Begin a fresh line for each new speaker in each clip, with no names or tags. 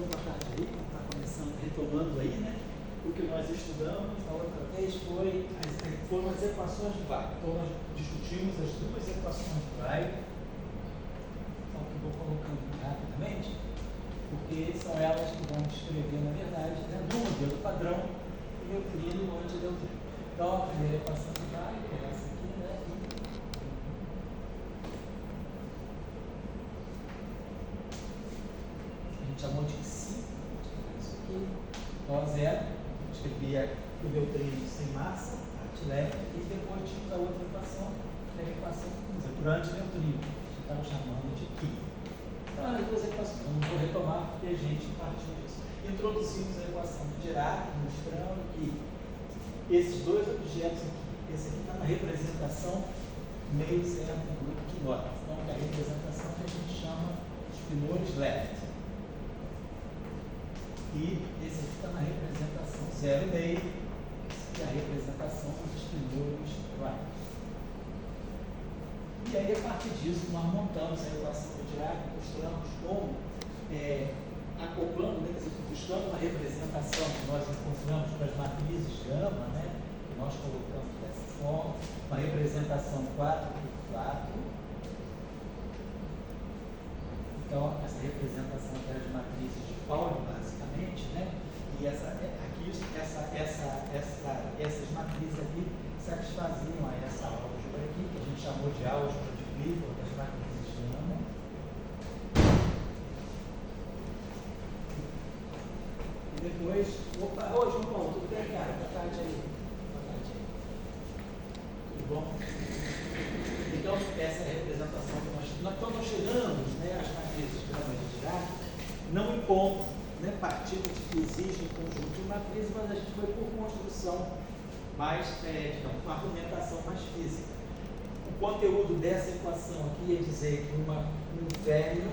Então, boa tarde aí, está começando, retomando aí, né? O que nós estudamos na outra vez foram as equações de Weyl. Então, nós discutimos as duas equações de Weyl. Então, que vou colocando rapidamente, porque são elas que vão descrever, na verdade, né, no modelo padrão, o neutrino e o antideutrino. Então, a primeira equação de Weyl é essa aqui, né? A gente chamou de psi, isso aqui, então a zero, escrevia o neutrino sem massa, parte leve, e depois tínhamos a outra equação, que é a equação por antineutrino, que estava chamando de Ki. Então, as duas equações, eu não vou retomar porque a gente partiu disso. Introduzimos a equação de Dirac, mostrando que esses dois objetos aqui, esse aqui está na representação meio certo do Quinóis, então é a representação que a gente chama de Spinori's left. E esse aqui está na representação 0,5, que é a representação dos Spinori's right. E aí, a partir disso, nós montamos a equação de Dirac, mostramos como, acoplando, né, buscando uma representação que nós encontramos para as matrizes gama, né, que nós colocamos dessa forma, uma representação 4x4. Então, essa representação das matrizes de Pauli, basicamente, né? E essas matrizes aqui satisfaziam a essa álgebra aqui, que a gente chamou de álgebra de Clifford, das matrizes de gama. E depois, oi João Paulo, tudo bem, cara? Boa tarde aí. Boa tarde aí. Tudo bom? Então, essa é a representação que nós chegamos, né, às matrizes de gama de Dirac, não impondo, né, partículas que exigem conjunto de matrizes, mas a gente foi por construção mais, com argumentação mais física. O conteúdo dessa equação aqui é dizer que um férmion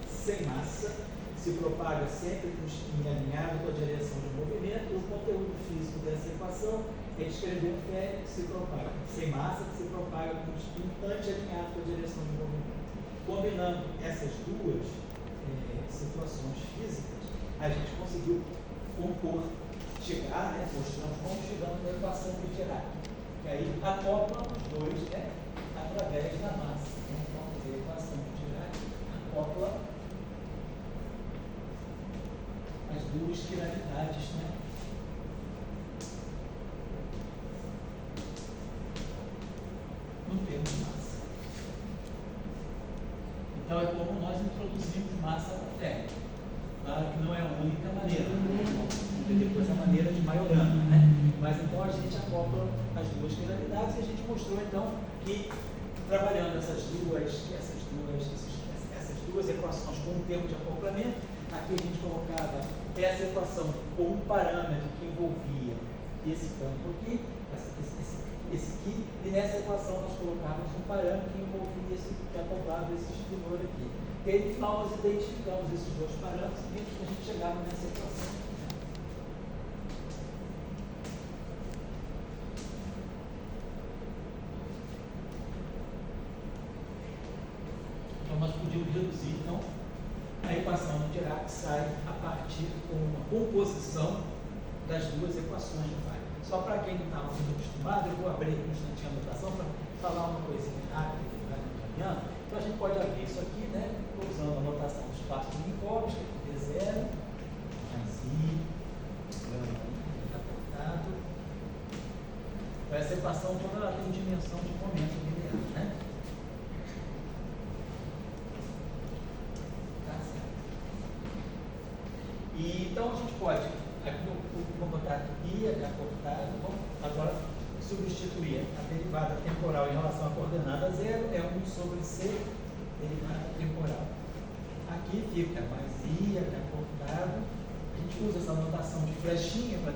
sem massa se propaga sempre em alinhado com a direção de movimento, e o conteúdo físico dessa equação é descrever um férmion que se propaga sem massa, que se propaga com um spin anti-alinhado com a direção de movimento. Combinando essas duas situações físicas, a gente conseguiu chegar, né, mostrando como chegamos na equação de Dirac, que aí acopla os dois, né, através da massa. Então, a equação de Dirac acopla as duas quiralidades, né, no termo de massa. Então, é como nós introduzimos massa na férmion. Claro que não é a única maneira, e depois a maneira de Majorana, né? Mas então a gente acopla as duas quiralidades e a gente mostrou então que, trabalhando essas duas equações com um termo de acoplamento, aqui a gente colocava essa equação como um parâmetro que envolvia esse campo aqui, esse aqui, e nessa equação nós colocávamos um parâmetro que envolvia esse, que acoplava esse espinor aqui. E aí, no final, nós identificamos esses dois parâmetros e vimos que a gente chegava nessa equação. Então, nós podíamos reduzir, então, a equação de Dirac sai a partir de uma composição das duas equações de Weyl. Só para quem não estava muito acostumado, eu vou abrir aqui um instantinho a anotação para falar uma coisinha rápida que vai caminhando. Então, a gente pode abrir isso aqui, né, usando a notação do espaço de Minkowski, que é D0, mais I, está cortado. Então, essa equação toda ela tem dimensão de momento linear, né? Tá certo. E, então, a gente pode, aqui vou botar aqui I, H cortado, vamos agora substituir a derivada temporal em relação à coordenada zero, é 1 sobre C, derivada temporal. Aqui fica mais I, H cortado. A gente usa essa notação de flechinha para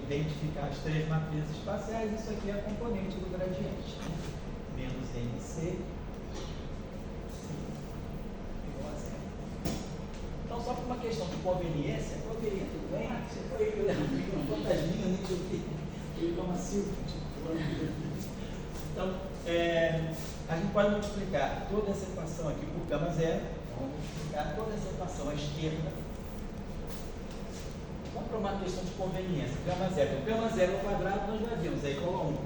identificar as três matrizes espaciais. Isso aqui é a componente do gradiente, né? Menos MC igual a zero. Então, só por uma questão de conveniência, tudo bem? Você foi quantas linhas, nem sei o que. Ele toma Silvio, então, a gente pode multiplicar toda essa equação aqui por gama zero, vamos multiplicar toda essa equação à esquerda. Só para uma questão de conveniência. Gama zero. Então, gama zero ao quadrado nós já vimos, é igual a 1.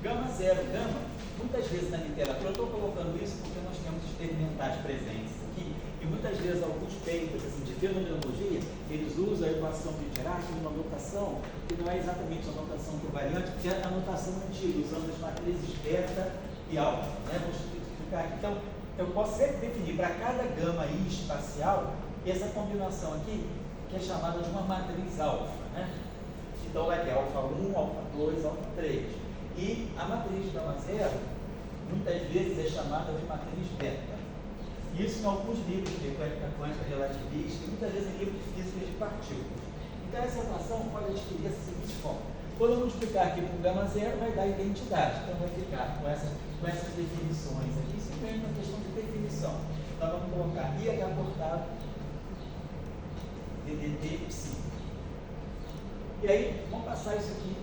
Gama zero, gama, muitas vezes na literatura, eu estou colocando isso porque nós temos experimentais presentes aqui, e muitas vezes alguns papers assim, de fenomenologia, eles usam a equação de Dirac numa notação que não é exatamente a notação covariante, que é a notação antiga, usando as matrizes beta e alfa. Né? Vou explicar aqui. Então, eu posso sempre definir para cada gama I espacial essa combinação aqui, que é chamada de uma matriz alfa. Né? Então, vai ter alfa 1, alfa 2, alfa 3. E a matriz gama zero, muitas vezes é chamada de matriz beta. Isso em alguns livros de mecânica quântica relativista, e muitas vezes em livros de física de partículas. Então, essa equação pode adquirir essa seguinte forma. Quando eu multiplicar aqui por gama zero, vai dar identidade. Então, vai ficar com essas definições aqui. Simplesmente uma questão de definição. Então, vamos colocar IH cortado, DDT, psi. E aí, vamos passar isso aqui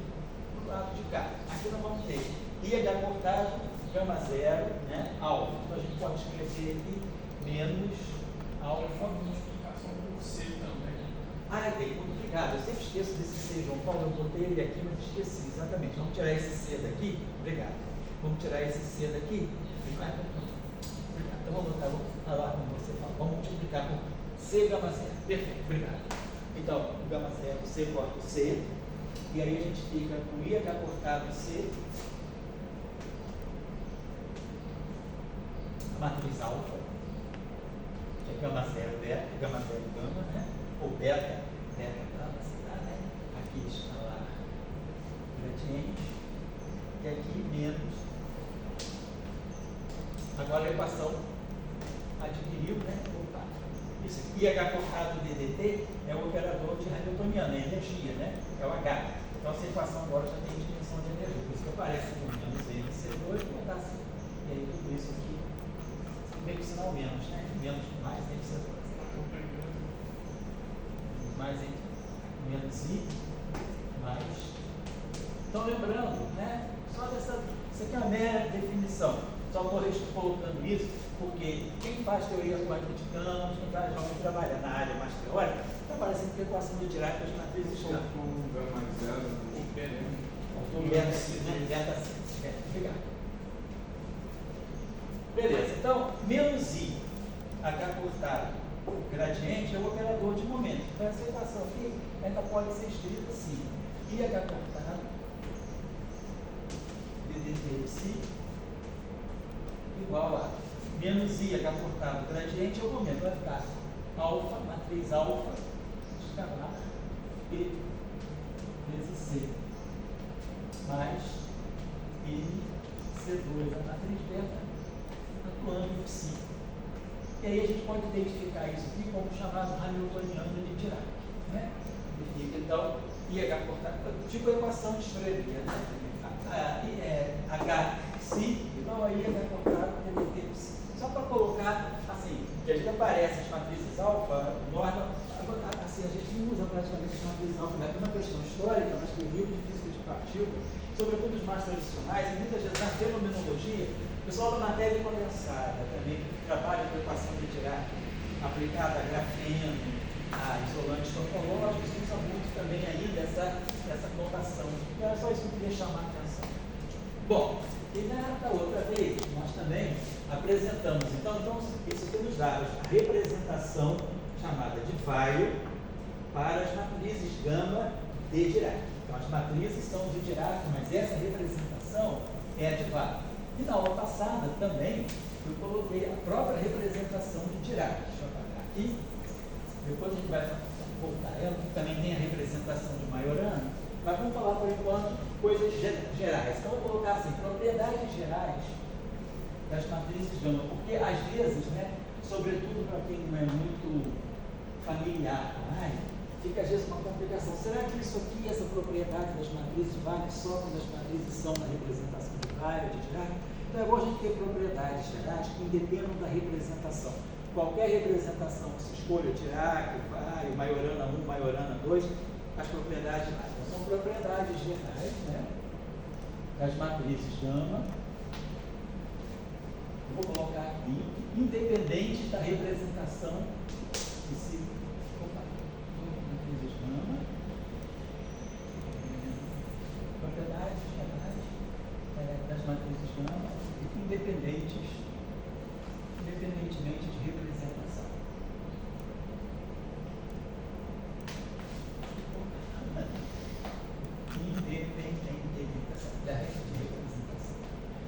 para o lado de cá. Aqui nós vamos ter IH cortado, gama zero, né, alfa. Então, a gente pode escrever aqui menos alfa.
Multiplicação por C também.
Ah, tem multiplicado. Eu sempre esqueço desse C, João Paulo. Eu botei ele aqui, mas esqueci. Exatamente. Vamos tirar esse C daqui. Obrigado. Vamos tirar esse C daqui. Obrigado. Então, vou falar como você fala. Vamos multiplicar por C gama zero. Perfeito. Obrigado. Então, o gama zero, C corta o C. E aí a gente fica com IH cortado C. Matriz alfa, que é gama zero beta, gama zero gama, né? Ou beta gama, sei lá, né? Aqui está lá gradiente, e aqui menos. Agora a equação adquiriu, né? Opa. Isso aqui, IH cortado DDT, é o operador de Hamiltoniano, é energia, né? É o H. Então essa equação agora já tem dimensão de energia, por isso que aparece com menos MC2, vou botar assim. E aí tudo isso aqui meio que sinal menos, né? Menos mais MC2. Mais menos I, mais. Então lembrando, né? Só dessa. Isso aqui é uma mera definição. Só estou colocando isso porque quem faz teoria quântica de campos, quem faz realmente trabalha na área mais teórica, está parecendo que a equação de Dirac das matrizes
com gama zero,
Obrigado. Beleza, então, menos I, H cortado, gradiente é o operador de momento. Então, essa equação aqui ainda pode ser escrita assim: IH cortado, DDT psi, igual a menos IH cortado, gradiente é o momento. Vai ficar alfa, matriz alfa, escalar, P vezes C, mais I, C2, a matriz beta, atuando em psi. E aí a gente pode identificar isso aqui como chamado Hamiltoniano de Dirac. Né? E fica então IH cortado, tipo a equação de Schrödinger, né? H psi igual a IH cortado DDT psi. Só para colocar assim, que a gente aparece as matrizes alfa, norma, assim, a gente não usa praticamente as matrizes alfa, é uma questão histórica, mas tem livro de física de partículas, sobretudo os mais tradicionais, e muitas vezes na fenomenologia. O pessoal da matéria condensada também, que trabalha com equação de Dirac aplicada a grafeno, a isolantes topológicos, usa muito também aí dessa notação. Então, era só isso que eu queria chamar a atenção. Bom, e na outra vez, nós também apresentamos, então isso que nos dá a representação chamada de Weyl para as matrizes gama de Dirac. Então, as matrizes são de Dirac, mas essa representação é a de Weyl. E na aula passada também eu coloquei a própria representação de Dirac. Deixa eu apagar aqui. Depois a gente vai voltar a ela, que também tem a representação de Majorana. Mas vamos falar por enquanto coisas gerais. Então eu vou colocar assim, propriedades gerais das matrizes gama, porque às vezes, né, sobretudo para quem não é muito familiar com a área, fica às vezes uma complicação. Será que isso aqui, essa propriedade das matrizes, vale só quando as matrizes são na representação de Weyl, de Dirac? Então é bom a gente ter propriedades gerais que independam da representação. Qualquer representação que se escolha, Dirac, Weyl, Majorana 1, Majorana 2, as propriedades são propriedades gerais, né, das matrizes gama Eu vou colocar aqui, independente da representação desse matrizes gama, propriedades das matrizes gama, independentemente de representação. Independente da representação.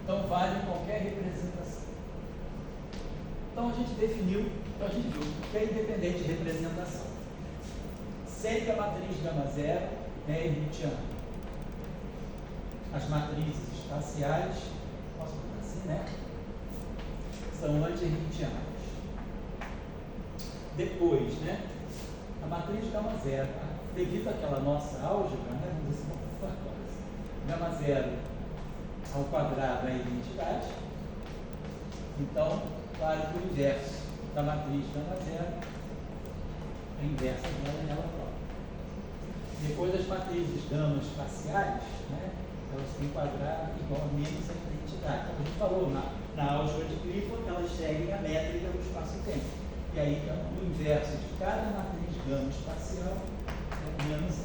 Então, vale qualquer representação. Então, a gente definiu, a gente viu que é independente de representação. Sempre a matriz gama zero é hermitiana. As matrizes espaciais, posso botar assim, né? São anti-hermitianas. Depois, né? A matriz gama zero, devido àquela nossa álgebra, né? Vamos dizer assim, gama zero ao quadrado é identidade. Então, vale para o inverso da matriz gama zero, a inversa dela é ela própria. Depois, as matrizes gama espaciais, né? Elas têm quadrado igual a menos a identidade. Como a gente falou, na álgebra de Clifford, elas seguem a métrica do espaço-tempo. E aí, então, o inverso de cada matriz gama espacial é menos a.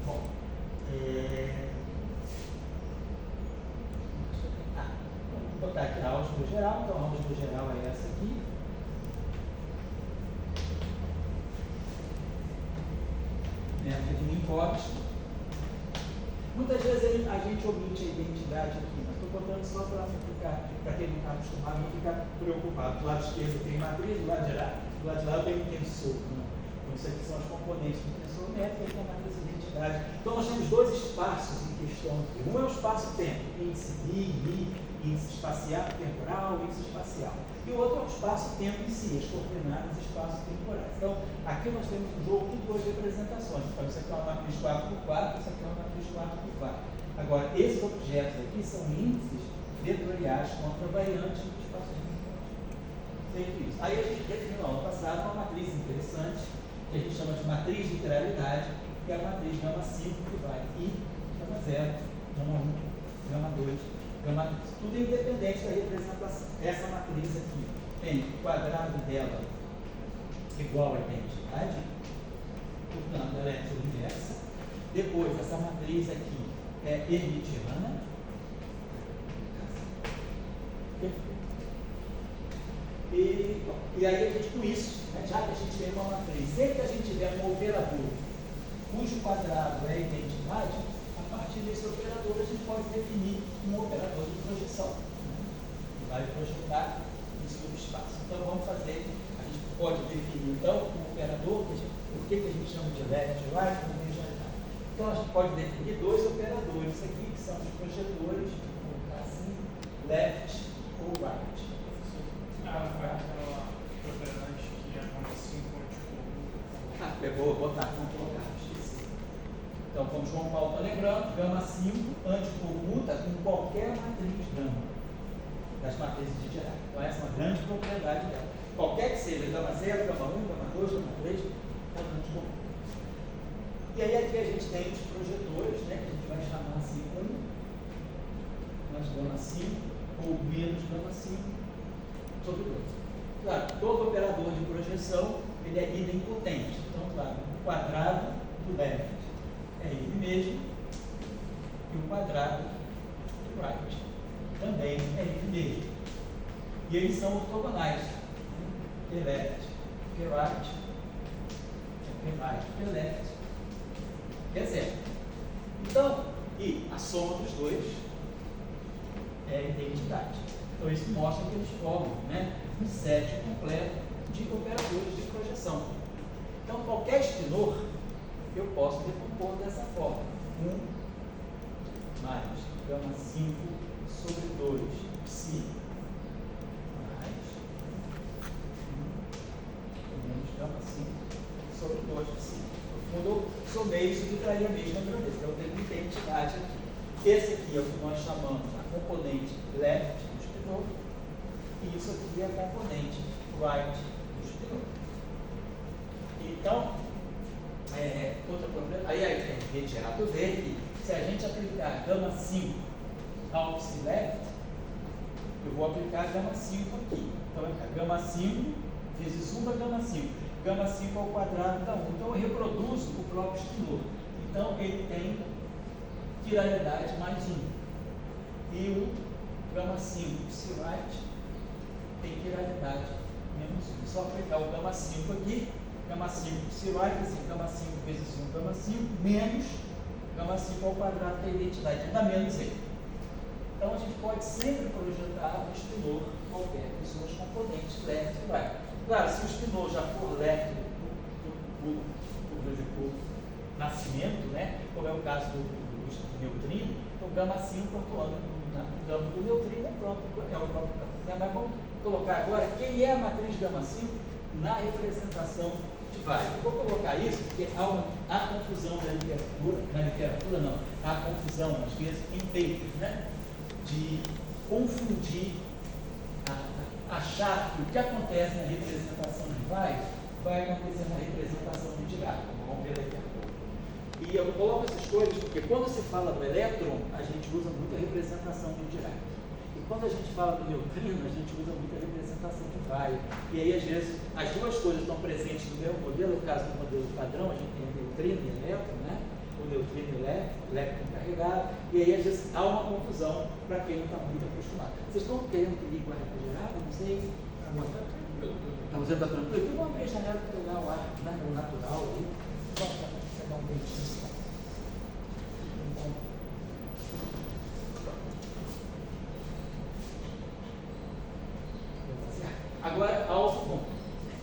Bom, vou botar aqui a álgebra geral. Então, a álgebra geral é essa aqui. Método de Minkowski. Muitas vezes a gente omite a identidade aqui, mas estou botando só para quem não está acostumado não ficar preocupado. Do lado esquerdo tem matriz, do lado de lá eu tenho um tensor. Né? Então, isso aqui são os componentes do tensor métrico e tem a matriz de identidade. Então, nós temos dois espaços em questão aqui. Um é o espaço-tempo, índice índice espacial, temporal, índice espacial. E o outro é o espaço-tempo em si, as coordenadas espaço-temporais. Então, aqui nós temos um jogo de duas representações. Então, isso aqui é uma matriz 4x4, isso aqui é uma matriz 4x4. Agora, esses objetos aqui são índices vetoriais contravariantes do espaço-tempo. Feito isso. Aí a gente definiu no ano passado uma matriz interessante, que a gente chama de matriz de literalidade, que é a matriz gama 5, que vai I, gama 0, gama 1, gama 2, gama 3. Tudo independente da representação. Essa matriz aqui tem o quadrado dela igual a identidade, portanto ela é inversa. Depois, essa matriz aqui é hermitiana. E aí a gente, com isso, né, já que a gente tem uma matriz, sempre que a gente tiver um operador cujo quadrado é identidade, a partir desse operador a gente pode definir um operador de projeção, né, que vai projetar isso no espaço. Então vamos fazer, a gente pode definir então um operador, por que a gente chama de left e right, então a gente pode definir dois operadores aqui, que são os projetores, vou colocar assim, left ou right.
Propriedade que é como assim,
Vou botar, vamos colocar, esqueci. Então, como João Paulo está lembrando, gama 5 anticomuta com qualquer matriz gama, das matrizes de Dirac. Então, essa é uma grande propriedade dela. Qualquer que seja, gama 0, gama 1, gama 2, gama 3, é anticomuta. E aí aqui a gente tem os projetores, né, que a gente vai chamar assim como mais gama 5 ou menos gama 5 sobre 2. Claro, todo operador de projeção ele é idempotente. Então, claro, o quadrado do left é ele mesmo e o quadrado do right também é ele mesmo. E eles são ortogonais. P left, P right, P right, P left, P zero. Então, e a soma dos dois é a identidade. Então, isso mostra que eles formam, né, um set completo de operadores de projeção. Então, qualquer espinor eu posso decompor dessa forma. 1 mais gama 5 sobre 2 psi mais 1 menos gama 5 sobre 2 psi. Quando eu somei isso, eu traria a mesma grandeza. Então, eu tenho uma identidade aqui. Esse aqui é o que nós chamamos a componente left do espinor. E isso aqui é a componente right do espinor. Então, outra propriedade, aí é imediato ver que se a gente aplicar gama 5 ao psi left, eu vou aplicar gama 5 aqui. Então vai ficar gama 5 vezes 1 da gama 5. Gama 5 ao quadrado dá 1. Então eu reproduzo o próprio estímulo. Então ele tem quiralidade mais 1. E o gama 5 psi right tem quiralidade menos 1. Só aplicar o gama 5 aqui. Gama 5 psi right, assim, gama 5 vezes 1, gama 5, menos gama 5 ao quadrado, que é a identidade, dá menos E. Então a gente pode sempre projetar o espinor qualquer de suas componentes, left e right. Claro, se o espinor já for left por nascimento, né, como é o caso do neutrino, então gama 5 atuando no campo do neutrino é o próprio campo. Mas vamos colocar agora quem é a matriz gama 5 na representação de Weyl. Eu vou colocar isso porque há confusão na literatura não, há confusão às vezes em papers, né, de confundir, achar que o que acontece na representação de Weyl vai acontecer na representação de Dirac. Vamos ver daqui a pouco. E eu coloco essas coisas porque quando se fala do elétron, a gente usa muito a representação de Dirac. E quando a gente fala do neutrino, a gente usa muito a representação de Weyl. E aí, às vezes, as duas coisas estão presentes no mesmo modelo. No caso do modelo padrão, a gente tem o neutrino e o elétron, né? O neutrino e o elétron carregado. E aí, às vezes, há uma confusão para quem não está muito acostumado. Vocês estão querendo que ligue o ar refrigerado? Não sei. Está usando a tranquilo? Então, vamos abrir a janela para pegar o ar natural aí. Vamos pegar um ventinho. Agora,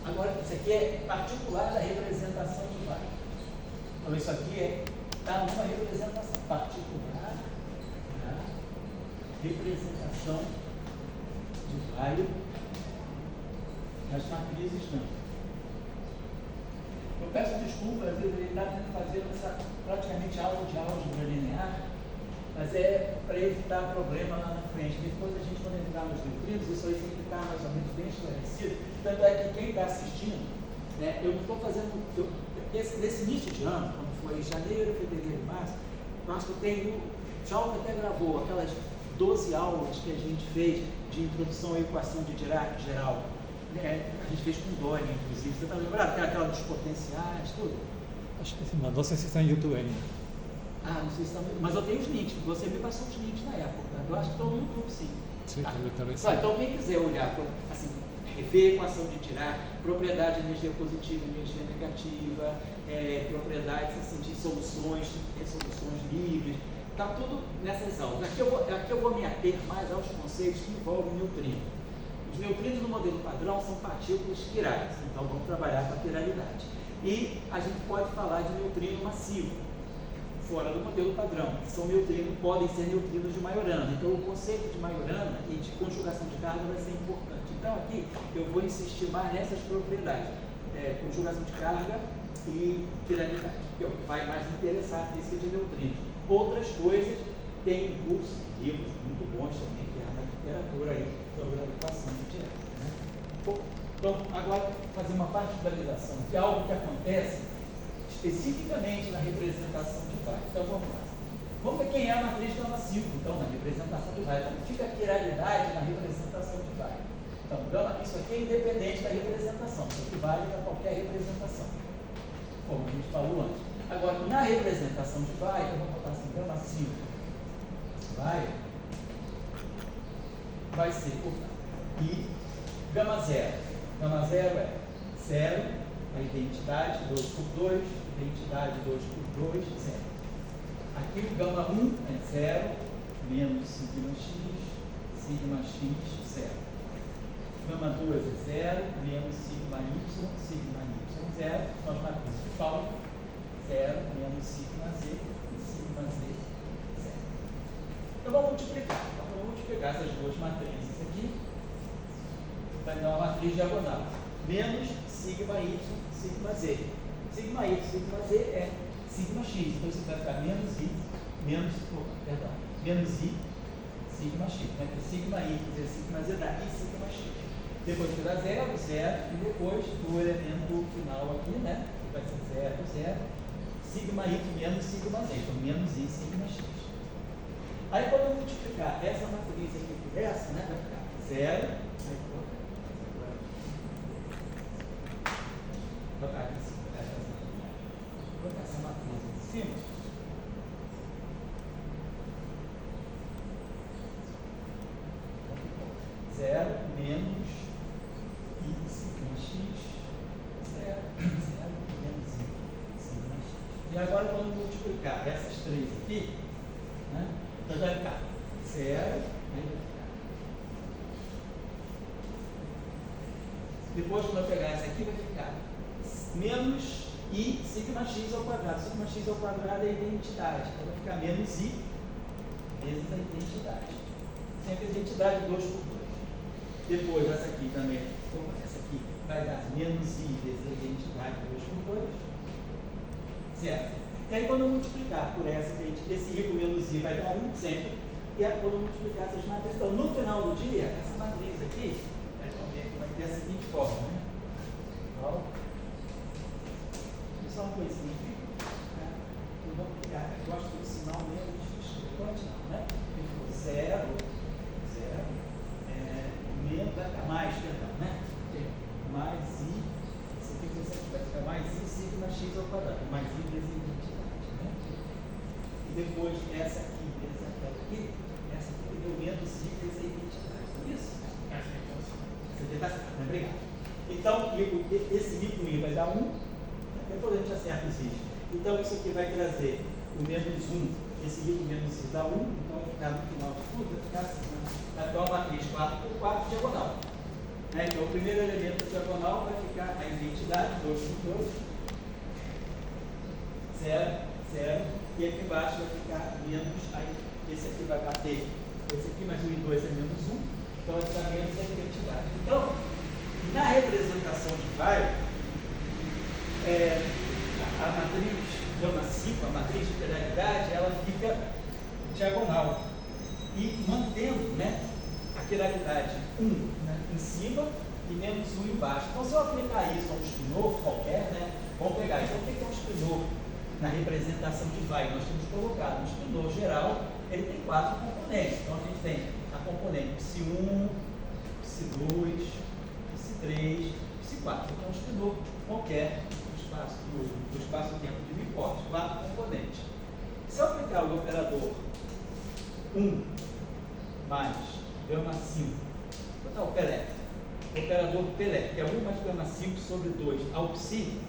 agora, isso aqui é particular da representação de Weyl. Então, isso aqui está numa representação particular da representação de Weyl nas matrizes não. Eu peço desculpa, às vezes ele está tentando fazer praticamente aula de álgebra linear, mas é para evitar problema lá na frente. Depois a gente, quando entrar nos neutrinos, isso aí tem que estar mais ou menos bem esclarecido. Tanto é que quem está assistindo, né, eu não estou fazendo. Nesse início de ano, quando foi janeiro, fevereiro, março, eu acho que o Tchau até gravou aquelas 12 aulas que a gente fez de introdução à equação de Dirac geral. A gente fez com Dória, inclusive. Você está lembrado? Aquela dos potenciais, tudo?
Acho que sim, mas não sei se está em YouTube ainda.
Ah, não sei se está. Mas eu tenho os links. Você me passou os links na época. Eu acho que estão no YouTube, sim.
Sim, também sim.
Então, quem quiser olhar, assim, rever a equação de Dirac, propriedade de energia positiva, energia negativa, propriedades assim, de soluções livres, está tudo nessas aulas. Aqui eu vou me ater mais aos conceitos que envolvem neutrino. Os neutrinos no modelo padrão são partículas quirais, então vamos trabalhar com a quiralidade. E a gente pode falar de neutrino massivo, fora do modelo padrão. Podem ser neutrinos de Majorana. Então o conceito de Majorana e de conjugação de carga vai ser importante. Então aqui eu vou insistir mais nessas propriedades, conjugação de carga e quiralidade, que é o que vai mais interessar a física de neutrinos. Outras coisas tem cursos, livros muito bons também, que é na literatura aí, sobre a equação de Dirac, né? Então, agora, fazer uma particularização de algo que acontece especificamente na representação de Weyl. Então, vamos lá. Vamos ver quem é a matriz gama 5, então, na representação de Weyl. Como fica a quiralidade na representação de Weyl? Então, isso aqui é independente da representação, isso aqui vale para qualquer representação, como a gente falou antes. Agora, na representação de Weyl, eu vou botar assim, gama 5, vai ser, e gama 0. Gama 0 é 0, a identidade 2 por 2, identidade 2 por 2, 0. Aqui o gama 1 é 0, menos sigma x, 0. Gama 2 é 0, menos sigma y, 0. Nós matrizes de Pauli, 0, menos sigma z, 0. Então vamos multiplicar. Vamos multiplicar essas duas matrizes aqui. Vai dar uma matriz diagonal. Menos sigma y, sigma z. Sigma y, sigma z é sigma x. Então isso vai ficar menos i, sigma x. Vai ter sigma y vezes sigma z dá i sigma x. Depois que dá 0, 0, e depois do elemento final aqui, né? Vai ser 0, 0. Sigma y menos sigma z. Então menos i sigma x. Aí quando eu multiplicar essa matriz aqui por essa, né, vai ficar 0, aí vou colocar aqui em cima, vou colocar essa matriz aqui em cima. Zero menos I sigma x, zero menos I sigma x. E agora vamos multiplicar essas três aqui, né? Então vai ficar 0, aí vai ficar. Depois, quando eu pegar essa aqui, vai ficar menos I sigma x ao quadrado. Sigma x ao quadrado é a identidade. Então vai ficar menos I vezes a identidade. Sempre a identidade 2 por 2. Depois, essa aqui também, essa aqui vai dar menos I vezes a identidade 2 por 2. Certo? E aí, quando eu multiplicar por esse I com menos I vai dar 1 sempre. E aí, quando eu multiplicar essas matrizes, então, no final do dia, essa matriz aqui vai ter a seguinte forma, né? Então, isso é uma coisinha aqui. Né? Eu vou pegar, eu gosto do sinal mesmo de não, né? Ele ficou 0, menos, vai ficar mais, perdão, né? Mais I, esse aqui vai ficar mais I sigma x ao quadrado, mais I vezes a identidade, né? E depois essa aqui vezes aquela aqui, essa aqui deu menos I vezes a identidade, não é isso? Essa aqui está certo, né? Obrigado. Então, esse I com I vai dar 1, depois a gente acerta os I. Então, isso aqui vai trazer o menos 1. Esse I com menos I dá 1, então vai ficar no final de tudo, vai ficar assim, né? Vai ficar uma matriz 4 por 4 diagonal. Né? Então, o primeiro elemento da diagonal vai ficar a identidade, 2 por 2, 0, 0, e aqui embaixo vai ficar menos, aí esse aqui vai bater, esse aqui mais 1 e 2 é menos 1, então vai ficar menos a identidade. Então, na representação de Weil, a matriz gama 5, a matriz de quiralidade, ela fica diagonal e mantendo, né, a quiralidade 1, né, em cima e menos 1 embaixo. Então, se eu aplicar isso a um spinor qualquer, né, vamos pegar. Então, o que é um spinor na representação de Weil? Nós temos colocado um spinor geral, ele tem 4 componentes. Então, a gente tem a componente psi1, psi2, psi3, psi4. Então, um spinor qualquer do espaço-tempo de bicorte, 4 componentes. Se eu aplicar o operador 1 mais gama 5, vou botar o Pelé, o operador Pelé, que é 1 mais gama 5 sobre 2 ao psi,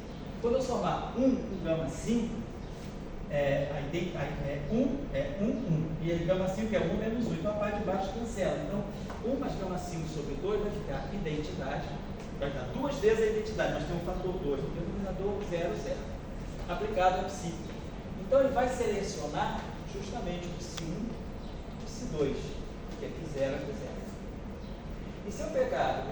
quando eu somar 1 com gama 5, 1 é 1, e a gama 5 é 1 menos 1, então a parte de baixo cancela. Então, 1 mais gama 5 sobre 2 vai ficar identidade, vai dar 2 vezes a identidade, mas tem um fator 2, no denominador 0, 0, aplicado ao psi. Então, ele vai selecionar justamente o psi1 e o psi2, que aqui 0 aqui 0. E se eu pegar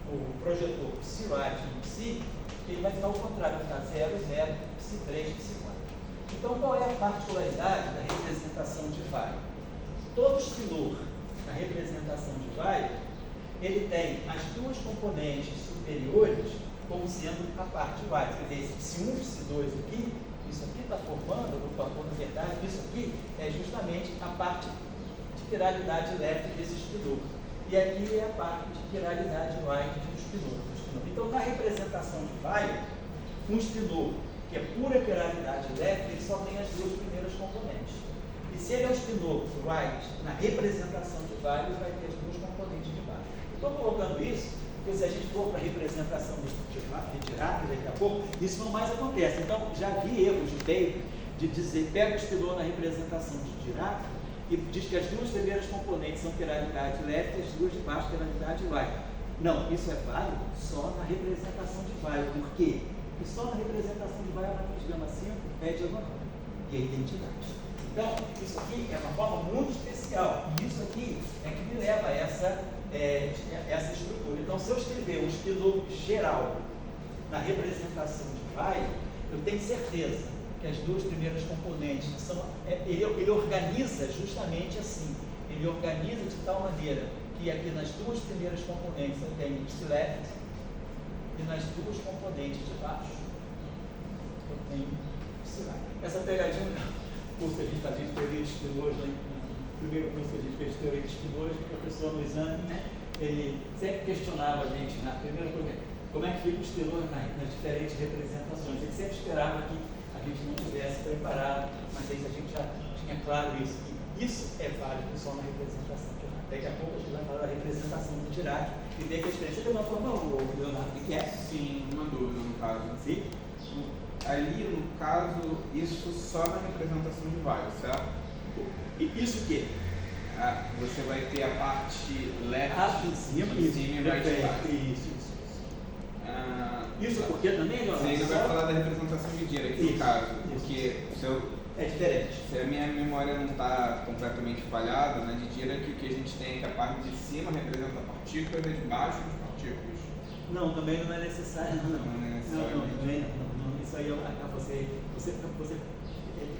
o projetor psi-right no psi, ele vai ficar ao contrário, vai ficar 0, 0, psi3, psi4. Então, qual é a particularidade da representação de Weil? Todo spinor na representação de Weil, ele tem as duas componentes superiores como sendo a parte Y. Quer dizer, esse psi1, psi2 aqui, isso aqui está formando, na verdade, isso aqui é justamente a parte de quiralidade elétrica desse spinor. E aqui é a parte de quiralidade White do spinor. Então, na representação de Weil, um spinor que é pura quiralidade elétrica, ele só tem as duas primeiras componentes. E se ele é um spinor White, na representação de Weil, ele vai ter as duas componentes de baixo. Estou colocando isso, porque se a gente for para a representação de Dirac daqui a pouco, isso não mais acontece. Então, já vi erros de dizer, pega o spinor na representação de Dirac e diz que as duas primeiras componentes são quiralidade elétrica e as duas de baixo quiralidade White. Não, isso é válido só na representação de Weil. Por quê? Porque só na representação de Weil a matriz gama 5 é diagonal, que é a identidade. Então, isso aqui é uma forma muito especial. E isso aqui é que me leva a essa estrutura. Então, se eu escrever um spinor geral na representação de Weil, eu tenho certeza que as duas primeiras componentes são... Ele organiza justamente assim. Ele organiza de tal maneira que aqui nas duas primeiras componentes eu tenho psi-left e nas duas componentes de baixo eu tenho psi-right. Essa pegadinha, a gente teve spinor primeiro curso que a gente fez de teoria de Spinoza, o professor no exame, né, ele sempre questionava a gente na primeira coisa, como é que fica o Spinoza nas diferentes representações. Ele sempre esperava que a gente não tivesse preparado, mas aí a gente já tinha claro isso, que isso é válido só na representação. Daqui a pouco a gente vai falar da representação do Dirac e ver que a diferença. Você levantou a mão, Leonardo, o que é?
Sim, uma dúvida no caso.
Sim?
Ali, no caso, isso só na representação de vários, certo?
E isso o quê?
Você vai ter a parte left
Em cima
e right
perfeito.
side.
Isso. Isso porque também, Leonardo?
Você ainda vai falar da representação de Dirac, no
Isso,
caso,
isso.
porque
É diferente.
se a minha memória não está completamente falhada, na de Dirac o que a gente tem é que a parte de cima representa partículas e a de baixo as partículas.
Não, também não é necessário, não.
Não é necessário.
Não. Isso aí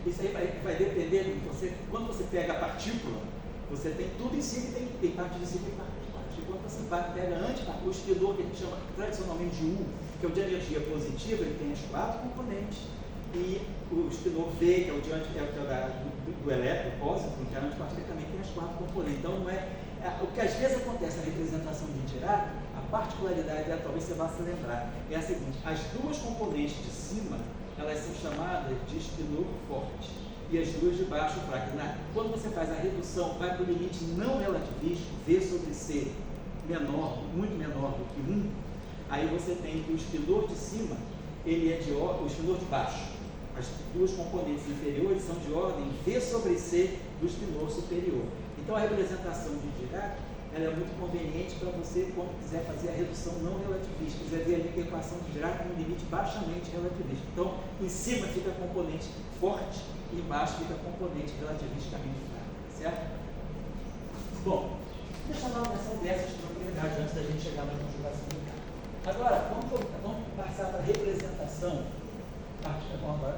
isso aí vai depender de você. Quando você pega a partícula, você tem tudo em cima e tem parte de cima e parte de baixo. E quando você pega antes, o Spinoza, que a gente chama tradicionalmente de U, que é o de energia positiva, ele tem as 4 componentes. E o Spinoza V, que é o do elétron, pósitron, que é a antipartícula, também tem as 4 componentes. Então, não é. O que às vezes acontece na representação de Dirac, a particularidade dela, talvez você vá se lembrar, é a seguinte: as 2 componentes de cima, elas são chamadas de Spinoza forte, e as 2 de baixo fraca. Quando você faz a redução, vai para o limite não relativístico, V sobre C menor, muito menor do que 1, aí você tem que o Spinoza de cima, ele é o Spinoza de baixo. As 2 componentes inferiores são de ordem V sobre C do Spinoza superior. Então a representação de Dirac, ela é muito conveniente para você quando quiser fazer a redução não relativista, quiser ver a equação de Dirac no limite baixamente relativista. Então, em cima fica a componente forte e embaixo fica a componente relativisticamente fraca, certo? Bom, deixa eu dar uma noção dessas propriedades antes da gente chegar na conjugação do carro. Agora, vamos passar para a representação particular.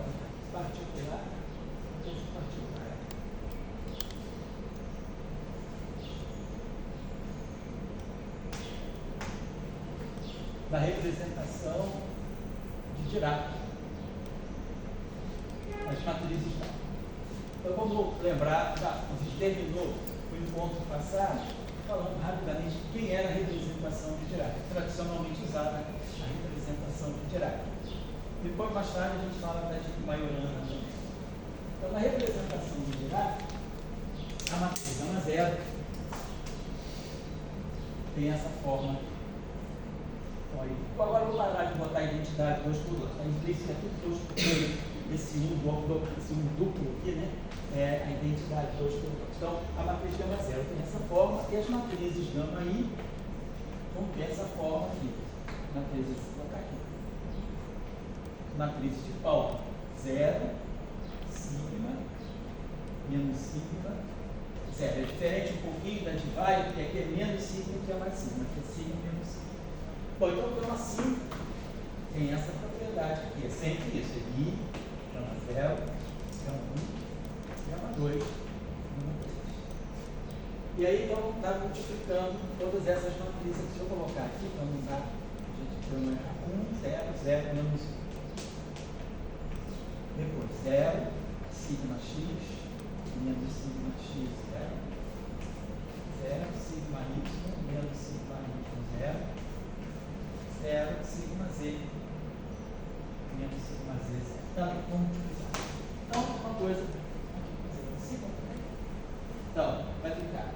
Da representação de Dirac, as matrizes. Então vamos lembrar, a gente terminou o encontro passado falando rapidamente quem era a representação de Dirac, tradicionalmente usada a representação de Dirac. Depois, mais tarde, a gente fala da de Majorana também. Então, na representação de Dirac, a matriz 1 a 0 tem essa forma aqui. Agora eu vou parar de botar a identidade 2 por 2. A implícita é tudo 2 por 2. Esse 1 duplo aqui, né? É a identidade 2 por 2. Então, a matriz gama 0 tem essa forma e as matrizes gama I vão ter essa forma aqui. Matrizes, vou colocar aqui. Matrizes de Pauli 0, sigma, menos sigma, 0. É diferente um pouquinho da de Vai, porque aqui é menos sigma que é mais sigma. Aqui é sigma menos sigma. Bom, então o gama 5 tem essa propriedade aqui, é sempre isso, é I, gama 0, gama 1, gama 2, gama 3. E aí então está multiplicando todas essas matrizes. Deixa eu colocar aqui para não dar, a gente não errar 1, 0, 0, menos 1. Depois 0, sigma x, menos sigma x, 0, 0, sigma y, menos sigma y, 0, 0, sigma z, menos sigma z, 0. Então, vamos multiplicar. Então, uma coisa, então, vai ficar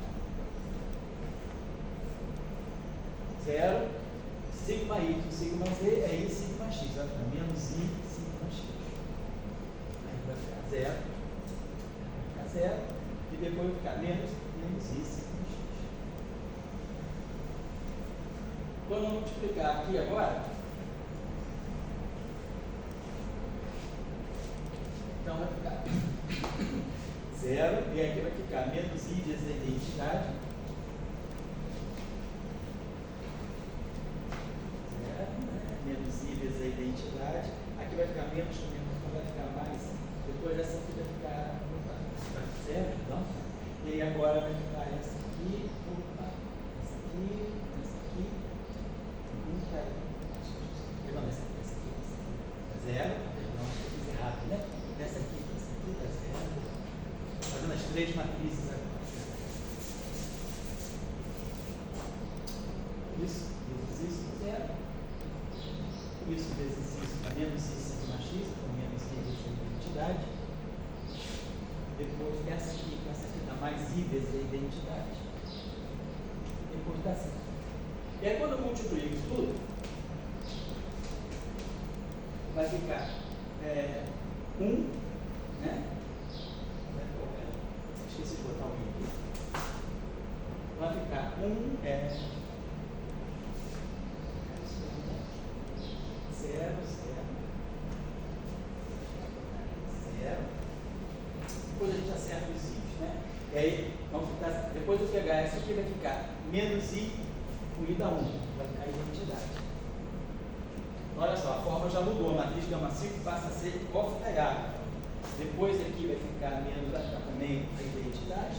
0, sigma y, sigma z, é i, sigma x, vai ficar menos i, sigma x. Aí vai ficar 0, vai ficar 0, e depois vai ficar menos i, sigma x. Quando eu multiplicar aqui agora, então vai ficar 0, e aqui vai ficar menos i vezes a identidade, 0, menos i vezes a identidade, aqui vai ficar menos com menos, vai ficar mais, depois essa aqui vai ficar 0, então, e aí agora vai ficar essa aqui, essa aqui, perdão, essa aqui, 0, perdão, acho que eu fiz errado, né? Essa aqui, tá 0. Fazendo as 3 matrizes agora. isso vezes isso, menos isso aqui mais x, então menos i vezes a identidade. Depois essa aqui dá mais i vezes a identidade. Depois dá assim. E aí quando eu multiplico isso tudo, vai ficar 1, né? Esqueci de botar o i aqui. Vai ficar 1 0, 0. Depois a gente acerta os i's, né? E aí, vamos ficar, depois de eu pegar essa aqui, vai ficar menos i, o i dá 1, vai ficar a identidade. Olha só, a forma já mudou, a matriz gama 5 passa a ser off-variável. Depois aqui vai ficar menos, vai ficar também a identidade.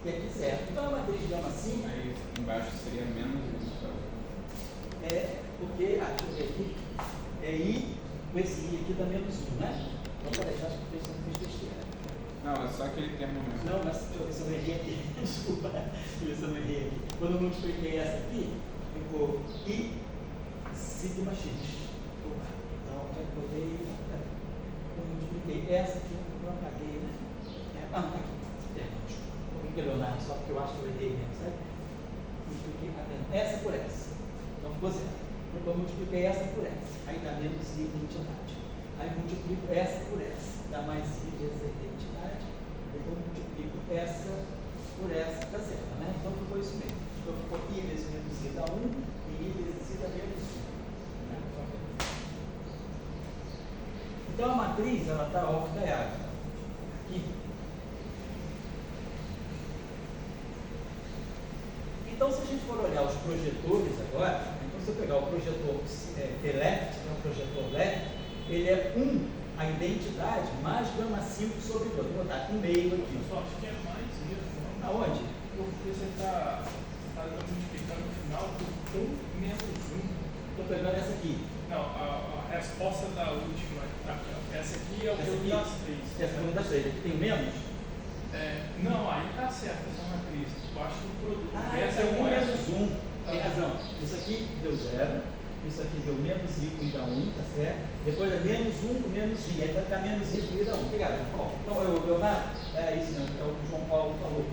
E aqui certo. Então a matriz gama 5.
Aí embaixo seria menos
Porque, deixa eu ver aqui, i, com esse i aqui dá menos 1, né? Então, peraí, acho que eu não fiz besteira.
Não, é só aquele termo mesmo.
Não, mas deixa eu ver se eu errei aqui. Desculpa, deixa eu ver se eu errei aqui. Quando eu multipliquei essa aqui, ficou i sigma x. Então, já que eu dei, quando eu multipliquei essa aqui, eu apaguei, né? Tá aqui. Por que Leonardo? Só porque eu acho que eu errei mesmo, certo? Multipliquei essa por essa. Então ficou zero. Depois eu multipliquei essa por essa. Aí dá menos i identidade. Aí multiplico essa por essa. Dá mais i vezes a identidade. Depois eu multiplico essa por essa, dá zero, né? Então ficou isso mesmo. Então ficou i vezes menos i dá 1 e i vezes i dá menos 1. Então a matriz ela está off-variável. Aqui. Então se a gente for olhar os projetores agora, então se eu pegar o projetor T-left, que é o projetor left, ele é 1 a identidade mais gama 5 sobre 2. Vou botar um meio aqui.
Eu só acho que é mais mesmo.
Aonde?
Porque você está multiplicando no final por 1 menos 1.
Estou pegando essa aqui.
Não, a resposta da última, essa aqui é o
Essa
jogo
aqui,
das três.
essa é uma das três. Aqui tem menos?
Não, aí tá certo essa matriz. Eu acho que o produto.
Essa é 1 menos 1. Tem razão. Isso aqui deu 0. Isso aqui deu menos i com i dá 1, tá certo? Depois é menos 1 com menos i. Aí vai ficar menos i com i dá 1. Obrigado, João Paulo. Então, Leonardo, isso mesmo, é o que o João Paulo falou.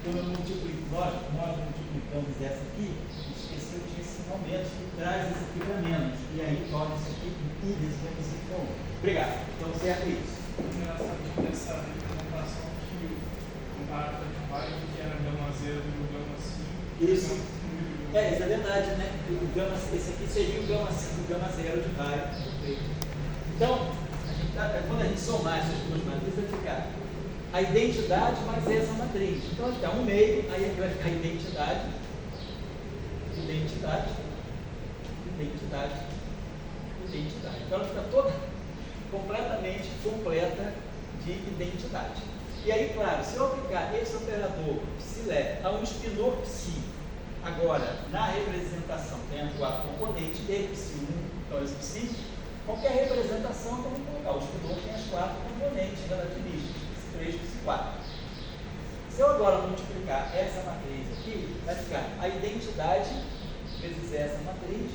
Quando eu multiplico, nós multiplicamos essa aqui, esqueceu de esse momento que traz isso aqui para menos. E aí torna isso aqui i vezes menos i com 1. Obrigado. Então, certo isso.
Engraçado dessa representação que o Marta de Bairro, que era gama 0 e o gama 5.
Isso. Isso é verdade, né? Esse aqui seria o gama 5, o gama 0 de raio. Então, quando a gente somar essas duas matrizes, vai ficar a identidade mais essa matriz. Então, vai ficar um meio, aí vai ficar identidade. Então, ela fica toda completamente completa de identidade. E aí, claro, se eu aplicar esse operador psi a um espinor psi, agora, na representação, tem as quatro componentes, e psi1, então esse psi, qualquer representação, vamos colocar, o espinor tem as quatro componentes relativistas, psi3, psi4. Se eu agora multiplicar essa matriz aqui, vai ficar a identidade vezes essa matriz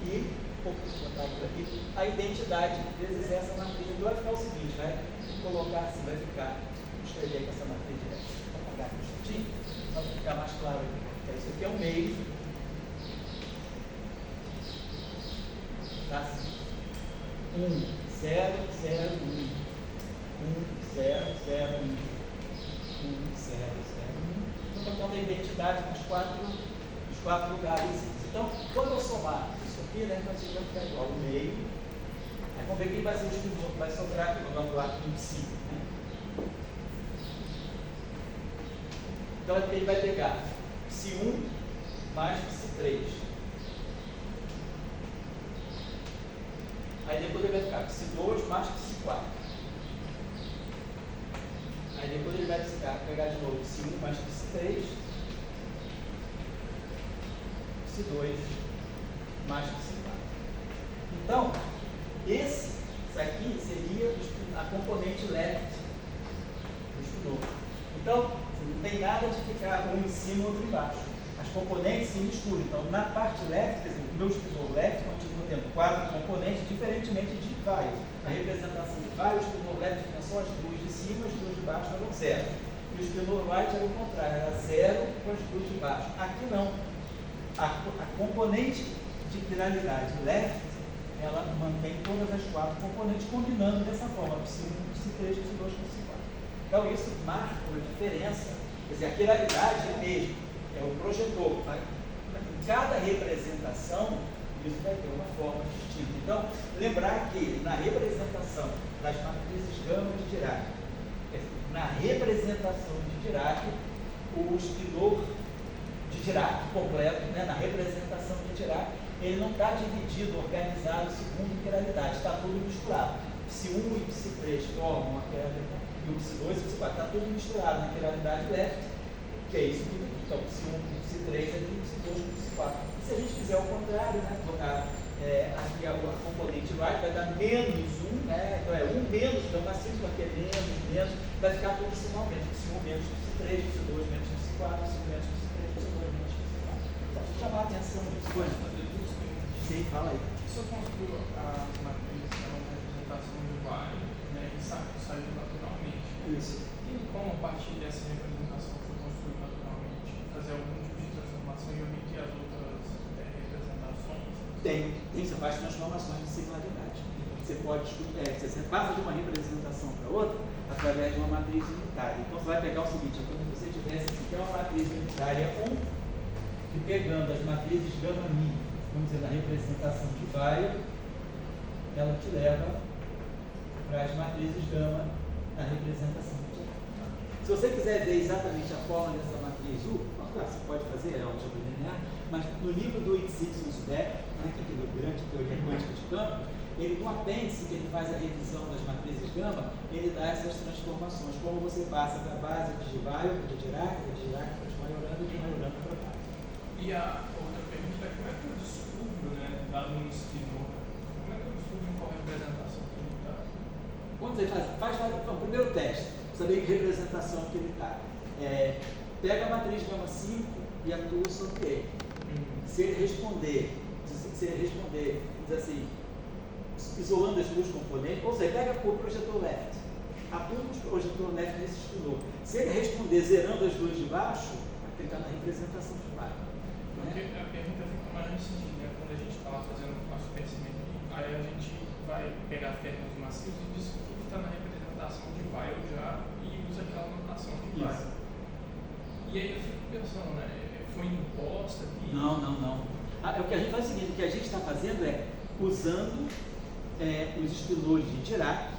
e, vou botar por aqui, a identidade vezes essa matriz. Então vai ficar o seguinte, vai colocar assim, vai ficar, vou escrever com essa matriz direto, vou apagar aqui um instantinho, para ficar mais claro aqui. Isso aqui é um meio, tá assim, 1, 0, 0, 1, 1, 0, 0, 1, 1, 0, 0, 1. Então, estou contando a identidade dos quatro lugares. Então, quando eu somar isso aqui, né, então isso vai ficar igual ao meio. Aí vamos ver quem vai ser o espinor que vai sobrar aqui, vamos lá aqui em psi, né? Então, ele vai pegar psi1 mais psi3. Aí depois ele vai ficar psi2 mais psi4. Aí depois ele vai pegar de novo psi1 mais psi3. Psi2 mais psi4. Então, isso aqui seria a componente left do espinor. Então, não tem nada de ficar um em cima e outro embaixo. As componentes se misturam. Então, na parte left, quer dizer, meu spinor left continua tendo 4 componentes, diferentemente de vai. Na representação de vai, o spinor left tinha só as duas de cima, as duas de baixo eram 0. E o spinor right era o contrário, era 0 com as duas de baixo. Aqui não. A componente de quiralidade left, ela mantém todas as 4 componentes, combinando dessa forma, psi1, psi3, psi2, psi4. Então isso marca a diferença, quer dizer, a quiralidade é a mesma, é o projetor. Em cada representação, isso vai ter uma forma distinta. Então, lembrar que na representação das matrizes gama de Dirac, na representação de Dirac, o spinor de Dirac completo, né, na representação de Dirac, ele não está dividido, organizado segundo quiralidade, está tudo misturado. Psi1 e Psi3 formam a quiralidade, e o Psi2 e o Psi4 está tudo misturado na quiralidade left, que é isso tudo aqui. Então, Psi1 com Psi3 aqui, Psi2 com Psi4. Se a gente fizer o contrário, né, colocar aqui a componente right, vai dar menos 1, né, então é 1 menos, então na síntese aqui é menos, vai ficar tudo sinalmente. Psi1 menos Psi3, Psi2 menos Psi4, Psi1 menos Psi3, Psi2 menos Psi4. Só para chamar a atenção disso. Sim, fala aí.
Se eu construo a matriz, uma representação de vai, né, e saiu naturalmente.
Isso.
E como a partir dessa representação foi construída naturalmente, fazer algum tipo de transformação e omitir as outras representações?
Tem, você faz transformações de singularidade. Você pode, você passa de uma representação para outra através de uma matriz unitária. Então você vai pegar o seguinte, é como se você tivesse aqui uma matriz unitária 1, e pegando as matrizes gama mi, vamos dizer, na representação de vai, ela te leva para as matrizes gama na representação de Dirac. Se você quiser ver exatamente a forma dessa matriz U, claro, você pode fazer álgebra linear, mas no livro do It6-Uzbek, que é do grande teoria quântica de campos, ele no apêndice que ele faz a revisão das matrizes gama, ele dá essas transformações, como você passa da base de Dirac para de Majorana e de Majorana para baixo.
E a outra pergunta é como é que eu descubro, né, dado um spinor, como é que eu descubro em qual representação que ele está?
Quando você faz o primeiro teste, saber que representação que ele está. Pega a matriz gama 5 e atua sobre ele. Se ele responder, diz assim, isolando as duas componentes, ou seja, pega o projetor left, atua o projetor left nesse spinor. Se ele responder zerando as duas de baixo, vai clicar na representação de baixo.
Porque a pergunta fica mais nesse sentido, né? Quando a gente estava fazendo o nosso pensamento, aí a gente vai pegar termos massivos e diz que tudo está na representação de vai ou já e usa aquela notação de vai.
Isso.
E aí eu fico pensando, né? Foi imposta aqui?
Não. O que a gente faz é o seguinte, o que a gente está fazendo é usando os spinores de Dirac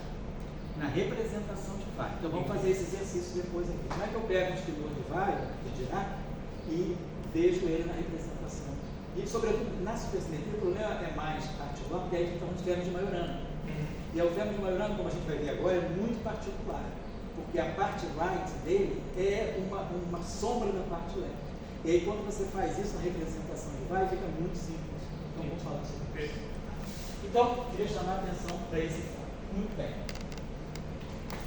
na representação de vai. Então vamos fazer esse exercício depois aqui. Como é que eu pego um spinor de vai, de Dirac, e vejo ele na representação? E sobretudo na supersimetria, o problema é mais particular, porque aí estamos de termos de Majorana. E o termo de Majorana, como a gente vai ver agora, é muito particular, porque a parte right dele é uma sombra da parte left. E aí quando você faz isso na representação de vai, fica muito simples. Então vamos falar sobre isso. Então, queria chamar a atenção para esse fato. Muito bem.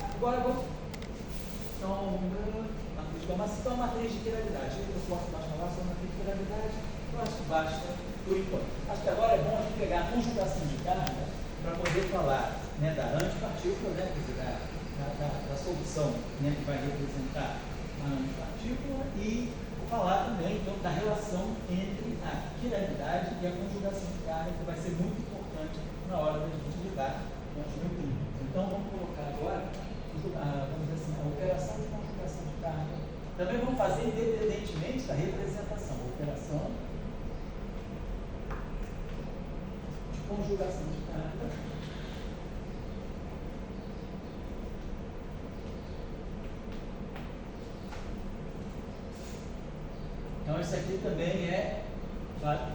Agora vamos. Então, a matriz de quiralidade. Eu posso mais falar sobre a matriz de quiralidade? Eu acho que basta por enquanto. Acho que agora é bom a gente pegar a conjugação de carga para poder falar, né, da antipartícula, né, quer dizer, da solução, né, que vai representar a antipartícula, e falar também então, da relação entre a quiralidade e a conjugação de carga, que vai ser muito importante na hora da gente lidar com os neutrinos. Então vamos colocar agora, vamos dizer assim, a operação de conjugação de carga. Também vamos fazer independentemente da representação, a operação de conjugação de carga. Então isso aqui também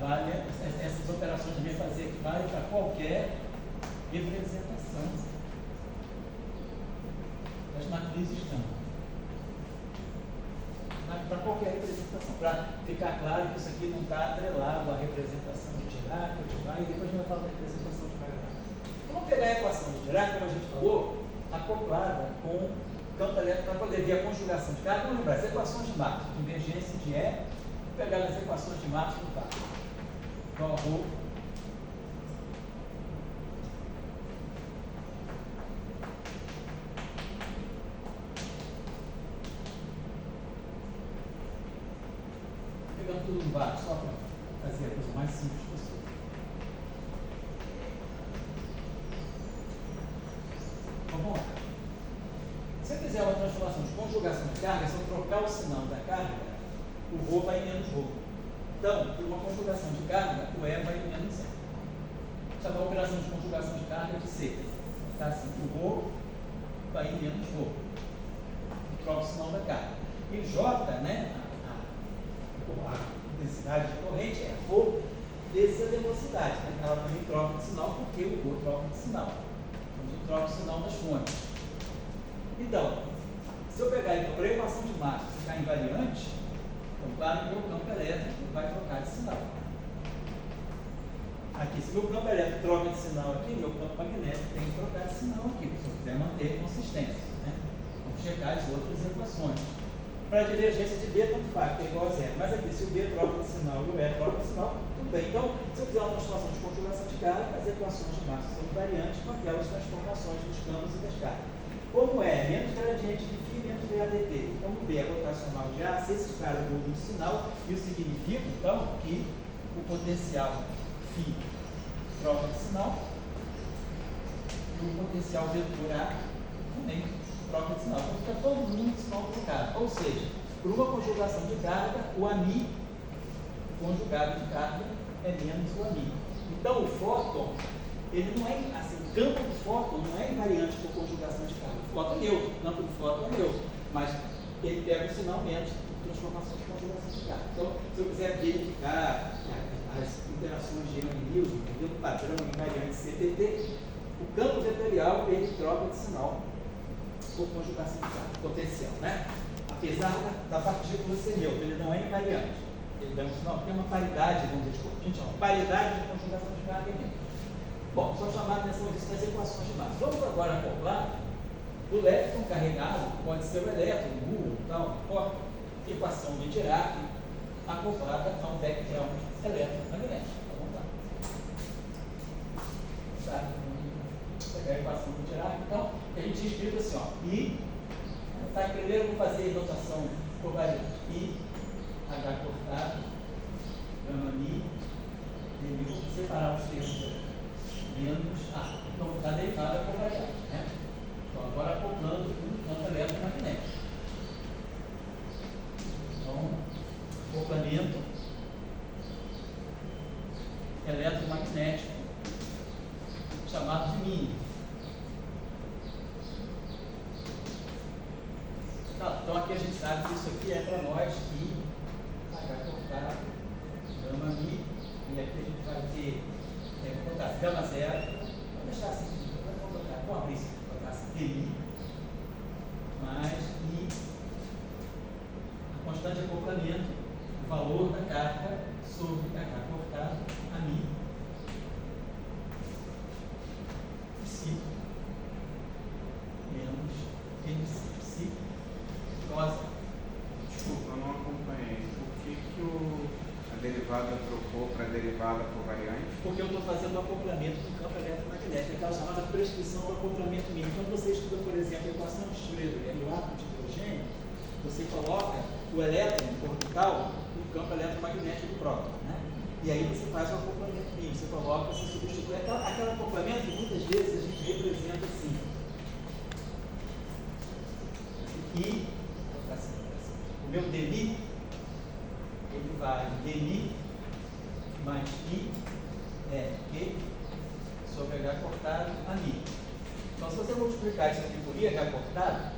vale essas operações também fazer que vale para qualquer representação das matrizes gama. Para qualquer representação, para ficar claro que isso aqui não está atrelado à representação de Dirac ou de vai, e depois a gente vai falar da representação de Majorana. Então, vamos pegar a equação de Dirac, como a gente falou, acoplada com campo elétrico para poder ver a conjugação de carga. Vamos lembrar, as equações de Marx, convergência de E, vou pegar as equações de Marx no Vargas. igual a rho pegando tudo embaixo, só para fazer a coisa mais simples possível. Vamos lá. Se eu fizer uma transformação de conjugação de carga, se eu trocar o sinal da carga, o rho vai em menos rho. Então, por uma conjugação de carga, o E vai em menos E. Chama a operação de conjugação de carga de C. Tá assim, o rho vai em menos rho. Troca o sinal da carga. E J, né, a intensidade de corrente é rho vezes a velocidade. Né? Ela também troca de sinal porque o rho troca de sinal. Então, a gente troca o sinal das fontes. Então, se eu pegar então, para a equação de massa ficar invariante, então, claro que o meu campo elétrico vai trocar de sinal. Aqui, se meu campo elétrico troca de sinal aqui, meu campo magnético tem que trocar de sinal aqui, se eu quiser manter consistência. Né? Vamos checar as outras equações. Para a divergência de B, tanto faz, que é igual a zero. Mas aqui, se o B troca de sinal e o E troca de sinal, tudo bem. Então, se eu fizer uma transformação de conjugação de carga, as equações de massa são invariantes com aquelas transformações dos campos e das cargas. Como é menos gradiente de φ menos VADT, como B é rotacional de A, se esse cara muda o sinal, isso significa, então, que o potencial φ troca de sinal e o potencial vetor A também troca de sinal. Então, fica todo mundo de sinal trocado. Ou seja, por uma conjugação de carga, o AMI conjugado de carga é menos o AMI. Então, o fóton, ele não é assim, o campo do fóton não é invariante por conjugação de carga. O fóton é neutro, o campo do fóton é neutro, mas ele pega o sinal menos por transformação de conjugação de carga. Então, se eu quiser verificar as interações de Young e Newton, entendeu? Padrão invariante CTT, o campo vetorial ele troca de sinal por conjugação de carga, potencial, né? Apesar da partícula ser neutra, ele não é invariante. Ele dá um sinal, tem uma paridade, vamos dizer, a gente chama paridade de conjugação de carga e neutra. Bom, só chamar a atenção disso nas equações de massa. Vamos agora acoplar o elétron carregado, pode ser o elétron, o Boole, então, ó, equação de Dirac acoplada a um background eletromagnético. Vamos lá. Tá? Pegar a equação de Dirac, então, a gente tinha escrito assim, ó, I, tá, primeiro eu vou fazer a notação covariante, I, H cortado, gama mi, vou separar os termos menos A. Então, está derivada covariante, né? Então, agora acoplando o campo eletromagnético. Então, acoplamento eletromagnético, chamado de mínimo. Tá, então, aqui a gente sabe que isso aqui é para nós I, H cortado, gama mi, e aqui a gente vai ter, vou botar gama zero, vou deixar assim, vou botar, vou abrir isso, vou botar assim, DI, mais I, a constante de acoplamento, o valor da carga sobre H cortado a mi, psi, menos psi, rosa.
Desculpa, eu não acompanhei. Por que a derivada trocou para a derivada covariante?
Porque eu estou fazendo o acoplamento do campo eletromagnético, aquela chamada prescrição do acoplamento mínimo. Quando você estuda, por exemplo, a equação de Schrödinger e o átomo de hidrogênio, você coloca o elétron orbital no campo eletromagnético do próton, né? E aí você faz o acoplamento mínimo, você coloca, você substitui aquele acoplamento que muitas vezes a gente representa assim. E o meu dmi, ele vai dmi mais I é Q sobre H cortado a mi. Então, se você multiplicar isso aqui por IH cortado,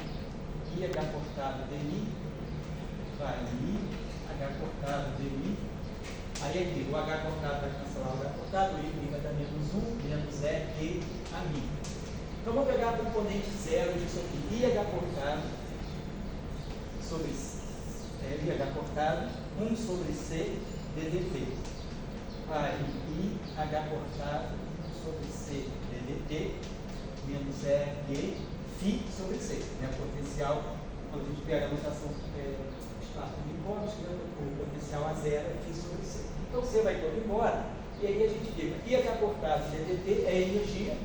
IH cortado dmi vai mi, H cortado dmi. Aí aqui, o H cortado vai cancelar o H cortado, o I vai dar menos 1, menos E, Q a mi. Então, vamos pegar a componente zero disso aqui, IH cortado sobre IH cortado, 1 sobre C ddt. Vai IH cortado sobre C ddt menos EG φ sobre C. Né? O potencial, quando a gente pega a notação espaço de Minkowski, o potencial a zero é φ sobre C. Então C vai todo embora, E aí a gente fica, IH cortado DDT é energia,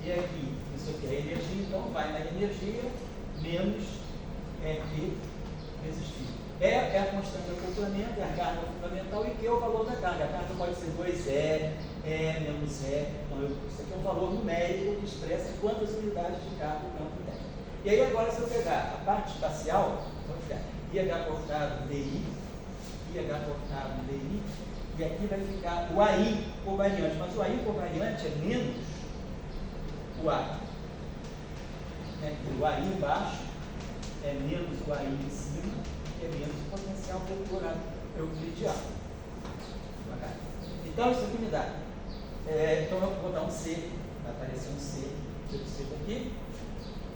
e aqui, isso aqui é energia, então vai na energia menos RT vezes φ. É a constante do acoplamento, é a carga fundamental, e Q é o valor da carga. A carga pode ser 2E, E menos E. Então, isso aqui é um valor numérico que expressa quantas unidades de carga o campo tem. E aí agora, se eu pegar a parte espacial, vou ficar IH cortado DI, IH cortado DI, e aqui vai ficar o AI covariante, mas o AI covariante é menos o A. O AI embaixo é menos o AI em cima, que é menos o potencial vectorial euclidiano. Então, isso aqui me dá. Então, eu vou dar um C, vai aparecer um C, tiro o C daqui,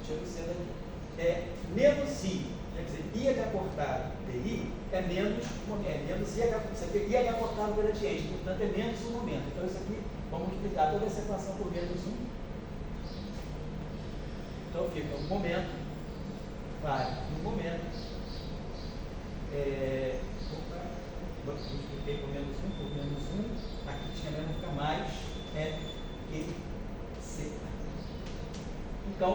tiro o C daqui. Menos I, quer dizer, IH cortado DI é menos IH, isso aqui é IH cortado gradiente, portanto, é menos um momento. Então, isso aqui, vamos multiplicar toda essa equação por menos 1. Então, fica um momento, vai no momento, multipliquei por menos 1, aqui tinha menos, fica mais, EC. Então,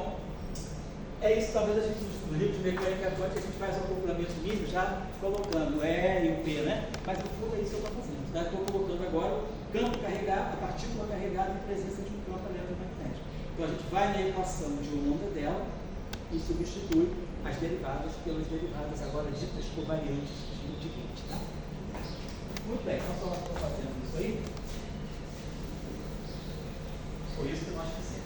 é isso, talvez a gente no livro de mecânica quântica a gente faz o acoplamento mínimo já colocando o E e o P, né? Mas no fundo é isso que eu estou fazendo. Tá? Estou colocando agora o campo carregado, a partícula carregada em presença de um campo eletromagnético. Então a gente vai na equação de onda dela e substitui as derivadas pelas derivadas agora ditas covariantes de Kent, tá? Muito bem, então só estou fazendo isso aí. Foi isso que nós fizemos.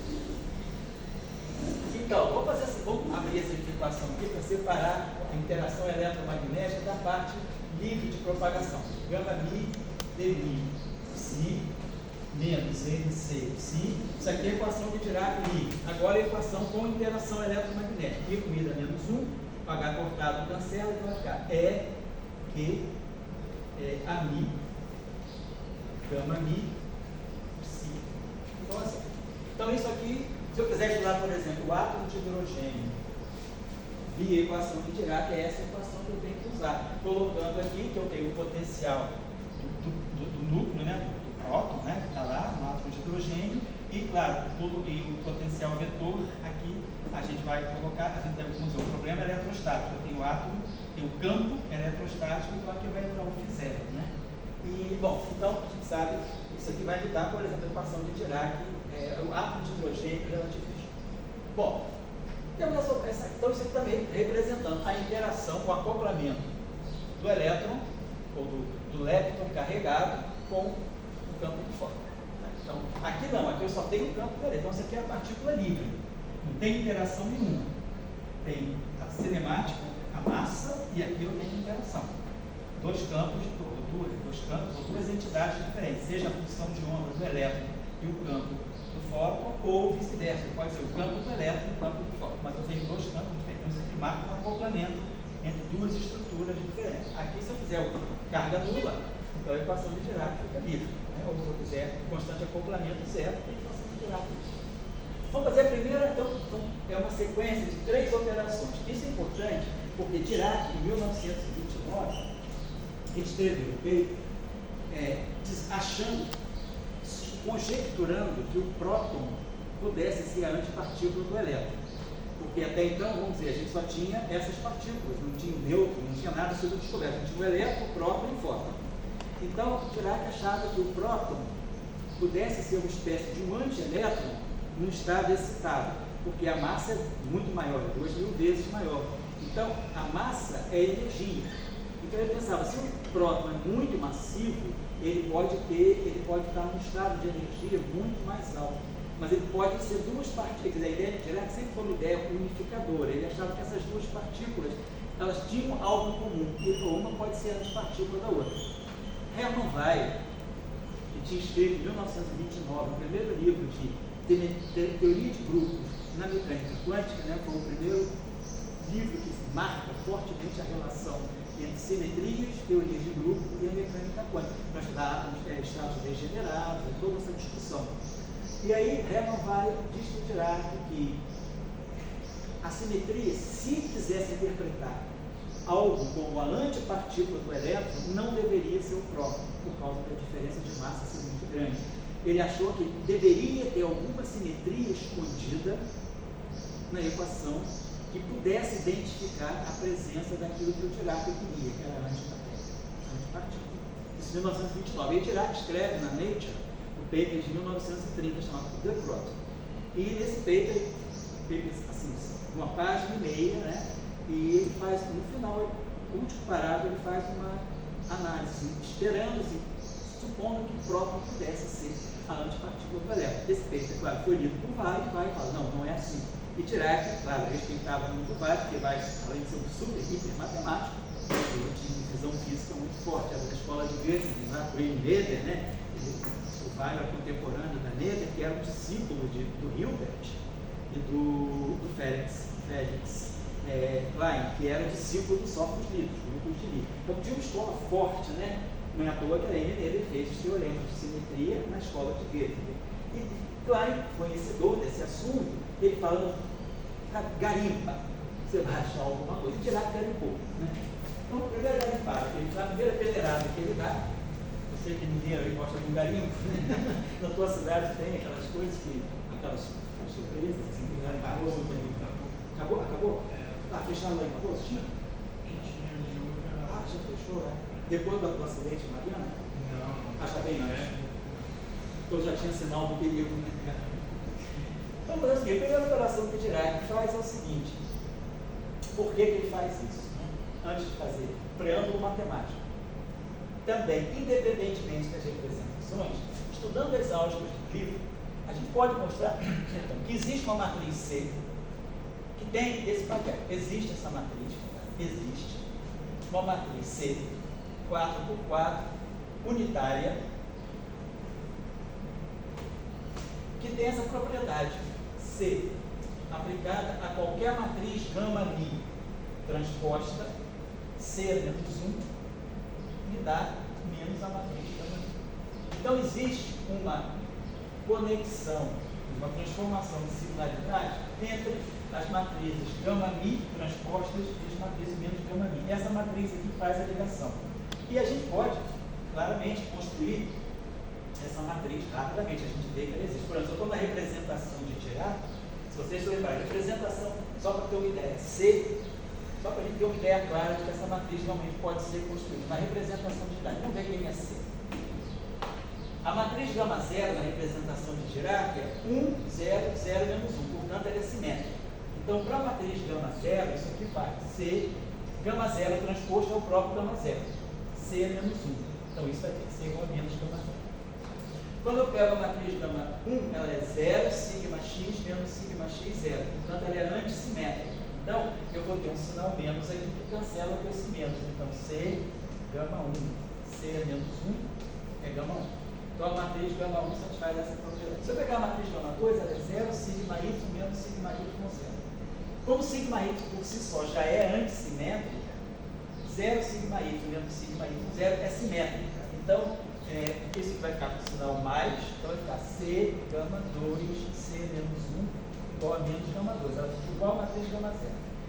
Então, vamos abrir essa equação aqui para separar a interação eletromagnética da parte livre de propagação. Gama mi, dmi, psi, menos NC, psi. Isso aqui é a equação de Dirac livre. Agora a equação com interação eletromagnética. I comida menos 1, H cortado cancela, então vai ficar E, Q, A mi, gama mi, psi. Então, assim. Então, isso aqui, se eu quiser estudar, por exemplo, o átomo de hidrogênio via equação de Dirac, é essa equação que eu tenho que usar. Colocando aqui que eu tenho o potencial do núcleo, né, do próton, né, que está lá no átomo de hidrogênio, e, claro, o potencial vetor, aqui a gente vai colocar, a gente deve usar o problema eletrostático. Eu tenho o átomo, tenho o campo eletrostático, então aqui vai entrar o φ0, né? E, bom, então, a gente sabe, isso aqui vai me dar, por exemplo, a equação de Dirac, o átomo de hidrogênio relativístico. Bom, temos então isso aqui também representando a interação, o acoplamento do elétron, ou do lepton carregado com o campo de fora. Então, aqui não, aqui eu só tenho o campo do elétron. Então, isso aqui é a partícula livre, não tem interação nenhuma. Tem a cinemática, a massa, e aqui eu tenho interação. Dois campos ou duas entidades diferentes, seja a função de onda do elétron e o campo do fóton, ou vice-versa, pode ser o campo do elétron e o campo do fóton, mas eu tenho dois campos diferentes, então isso aqui marca um acoplamento entre duas estruturas diferentes. Aqui, se eu fizer carga nula, então a equação de Dirac fica livre, né? Ou se eu fizer constante acoplamento zero, a equação de Dirac fica livre. Vamos fazer a primeira, então, é uma sequência de 3 operações. Isso é importante, porque Dirac, em 1929, ele escreveu, achando, conjecturando que o próton pudesse ser a antipartícula do elétron. Porque até então, vamos dizer, a gente só tinha essas partículas, não tinha o nêutron, não tinha nada sido descoberto, a gente tinha o elétron, o próton e o fóton. Então, Dirac achava que o próton pudesse ser uma espécie de um antielétron num estado excitado, porque a massa é muito maior, 2.000 vezes maior. Então, a massa é energia. Então, ele pensava, se o próton é muito massivo, ele pode estar num estado de energia muito mais alto. Mas ele pode ser duas partículas. A ideia de Dirac sempre foi uma ideia unificadora. Ele achava que essas duas partículas, elas tinham algo em comum. Ele falou, uma pode ser a antipartícula da outra. Hermann Weyl, que tinha escrito em 1929 o primeiro livro de teoria de grupos na mecânica quântica, né, foi o primeiro livro que marca fortemente a relação entre simetrias, teorias de grupo e a mecânica quântica, para estudar átomos, estados degenerados, toda essa discussão. E aí, Hermann Weyl diz para o Dirac que a simetria, se quisesse interpretar algo como a antipartícula do elétron não deveria ser o próton, por causa da diferença de massa ser muito grande. Ele achou que deveria ter alguma simetria escondida na equação que pudesse identificar a presença daquilo que o Dirac queria, que era a antipartícula. Isso em 1929. E Dirac escreve na Nature, o paper de 1930, chamado The Proton. E nesse paper assim, uma página e meia, né? E ele faz, no final, o último parágrafo, ele faz uma análise, esperando-se, supondo que o próton pudesse ser a antipartícula do elétron. Esse paper, claro, foi lido por Weil e fala, não é assim. E Dirac, claro, respeitava muito o Weil, porque Weil, além de ser um super, hiper matemático, ele tinha uma visão física muito forte, era da escola de Göttingen, lá com o Noether, né? O Weil era contemporâneo da Noether, que era um discípulo do Hilbert e do Felix Klein, que era discípulo dos softwares livres, grupos de livros. Então tinha uma escola forte, né? Não é à toa que a Noether fez os teoremas de simetria na escola de Göttingen. E Klein, conhecedor desse assunto, ele fala, garimpa, você vai achar alguma coisa, e tirar garimpou, né? Então, o primeiro garimpar, a primeira peneirada que ele dá, você que mineiro aí gosta de um garimpo, né? Na tua cidade tem aquelas coisas que, aquelas surpresas, assim, que garimpou, acabou? Fecharam lá em Cabo? Tinha? Já fechou, né? Depois do acidente, Mariana?
Não.
Já bem antes. Então já tinha sinal do perigo, né? Então, por exemplo, a primeira operação que o Dirac faz é o seguinte: por que ele faz isso? Antes de fazer preâmbulo matemático. Também, independentemente das representações, estudando as álgebras de Clifford, a gente pode mostrar que existe uma matriz C que tem esse papel. Existe essa matriz, existe uma matriz C 4x4 unitária que tem essa propriedade C aplicada a qualquer matriz gama mi transposta C menos 1 me dá menos a matriz gama mi. Então existe uma conexão, uma transformação de singularidade entre as matrizes gama mi transpostas e as matrizes menos gama mi. Essa matriz aqui faz a ligação. E a gente pode claramente construir essa matriz rapidamente. A gente vê que ela existe. Por exemplo, eu estou na representação de Dirac. Se vocês se lembrarem, representação, só para ter uma ideia, C, só para a gente ter uma ideia clara de que essa matriz realmente pode ser construída. Na representação de Dirac, vamos ver quem é C. A matriz gama zero na representação de Dirac é 1, 0, 0 menos 1, portanto ela é simétrica. Então, para a matriz gama zero, isso aqui faz C, gama zero transposto ao próprio gama zero, C menos 1. Então, isso vai ter que ser igual a menos gama zero. Quando eu pego a matriz gama 1, ela é 0, sigma x menos sigma x 0. Portanto, ela é antissimétrica. Então, eu vou ter um sinal menos aqui que cancela com esse menos. Então, C, gama 1. C menos 1 é gama 1. Então, a matriz gama 1 satisfaz essa propriedade. Se eu pegar a matriz gama 2, ela é 0, sigma y menos sigma y 0. Como sigma y por si só já é antissimétrica, 0 sigma y menos sigma y 0 é simétrica. Então, isso vai ficar com o sinal mais, então vai ficar C, gama 2, C menos 1, igual a menos gama 2. Ela fica igual a matriz gama 0.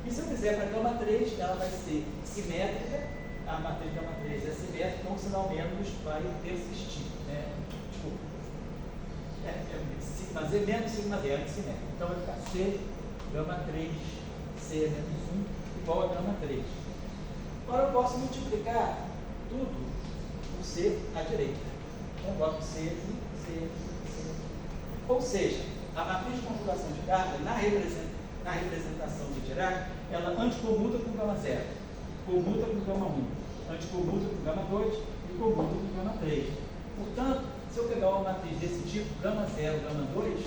E se eu fizer para gama 3, ela vai ser simétrica, a matriz gama 3 é simétrica, então o sinal menos vai persistir. Desculpa. Sigma Z menos sigma Z é antissimétrica. Então vai ficar C, gama 3, C menos 1, igual a gama 3. Agora eu posso multiplicar tudo por C à direita. Então eu boto C aqui, C. Ou seja, a matriz de conjugação de carga, na representação de Dirac, ela anticomuta com gama 0, comuta com gama 1, anticomuta com gama 2 e comuta com gama 3. Portanto, se eu pegar uma matriz desse tipo, gama 0, gama 2,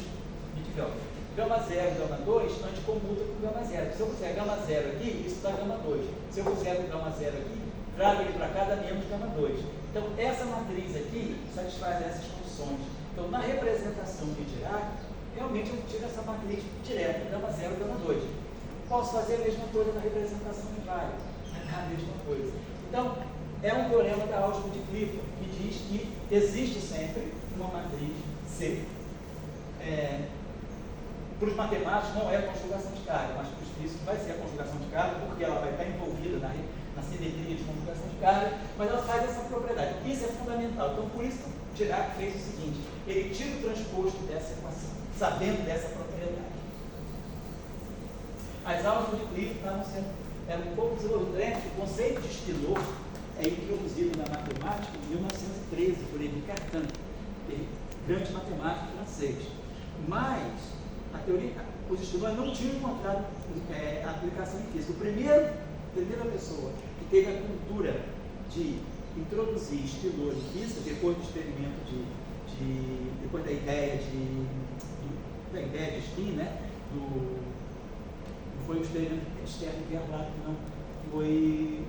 gama 0, gama 2, anticomuta com gama 0. Se eu fizer gama 0 aqui, isso dá gama 2. Se eu fizer o gama 0 aqui, trago ele para cá, dá menos gama 2. Então, essa matriz aqui satisfaz essas funções. Então, na representação de Dirac, realmente eu tiro essa matriz direta, gama 0, gama 2. Posso fazer a mesma coisa na representação de Weil, a mesma coisa. Então, é um teorema da álgebra de Clifford, que diz que existe sempre uma matriz C. Para os matemáticos não é a conjugação de carga, mas para os físicos vai ser a conjugação de carga, porque ela vai estar envolvida na simetria de conjugação de carga, mas ela faz essa propriedade. Isso é fundamental. Então, por isso que o Dirac fez o seguinte: ele tira o transposto dessa equação, sabendo dessa propriedade. As aulas do Euclides eram um pouco desenvolvidas. O conceito de Spinor é introduzido na matemática em 1913 por Émile Cartan, grande matemático francês. Mas a teoria, os estudantes não tinham encontrado aplicação em física. A primeira pessoa que teve a cultura de introduzir Spinor em física, depois do experimento depois da ideia de spin, né? Não foi o experimento externo que não foi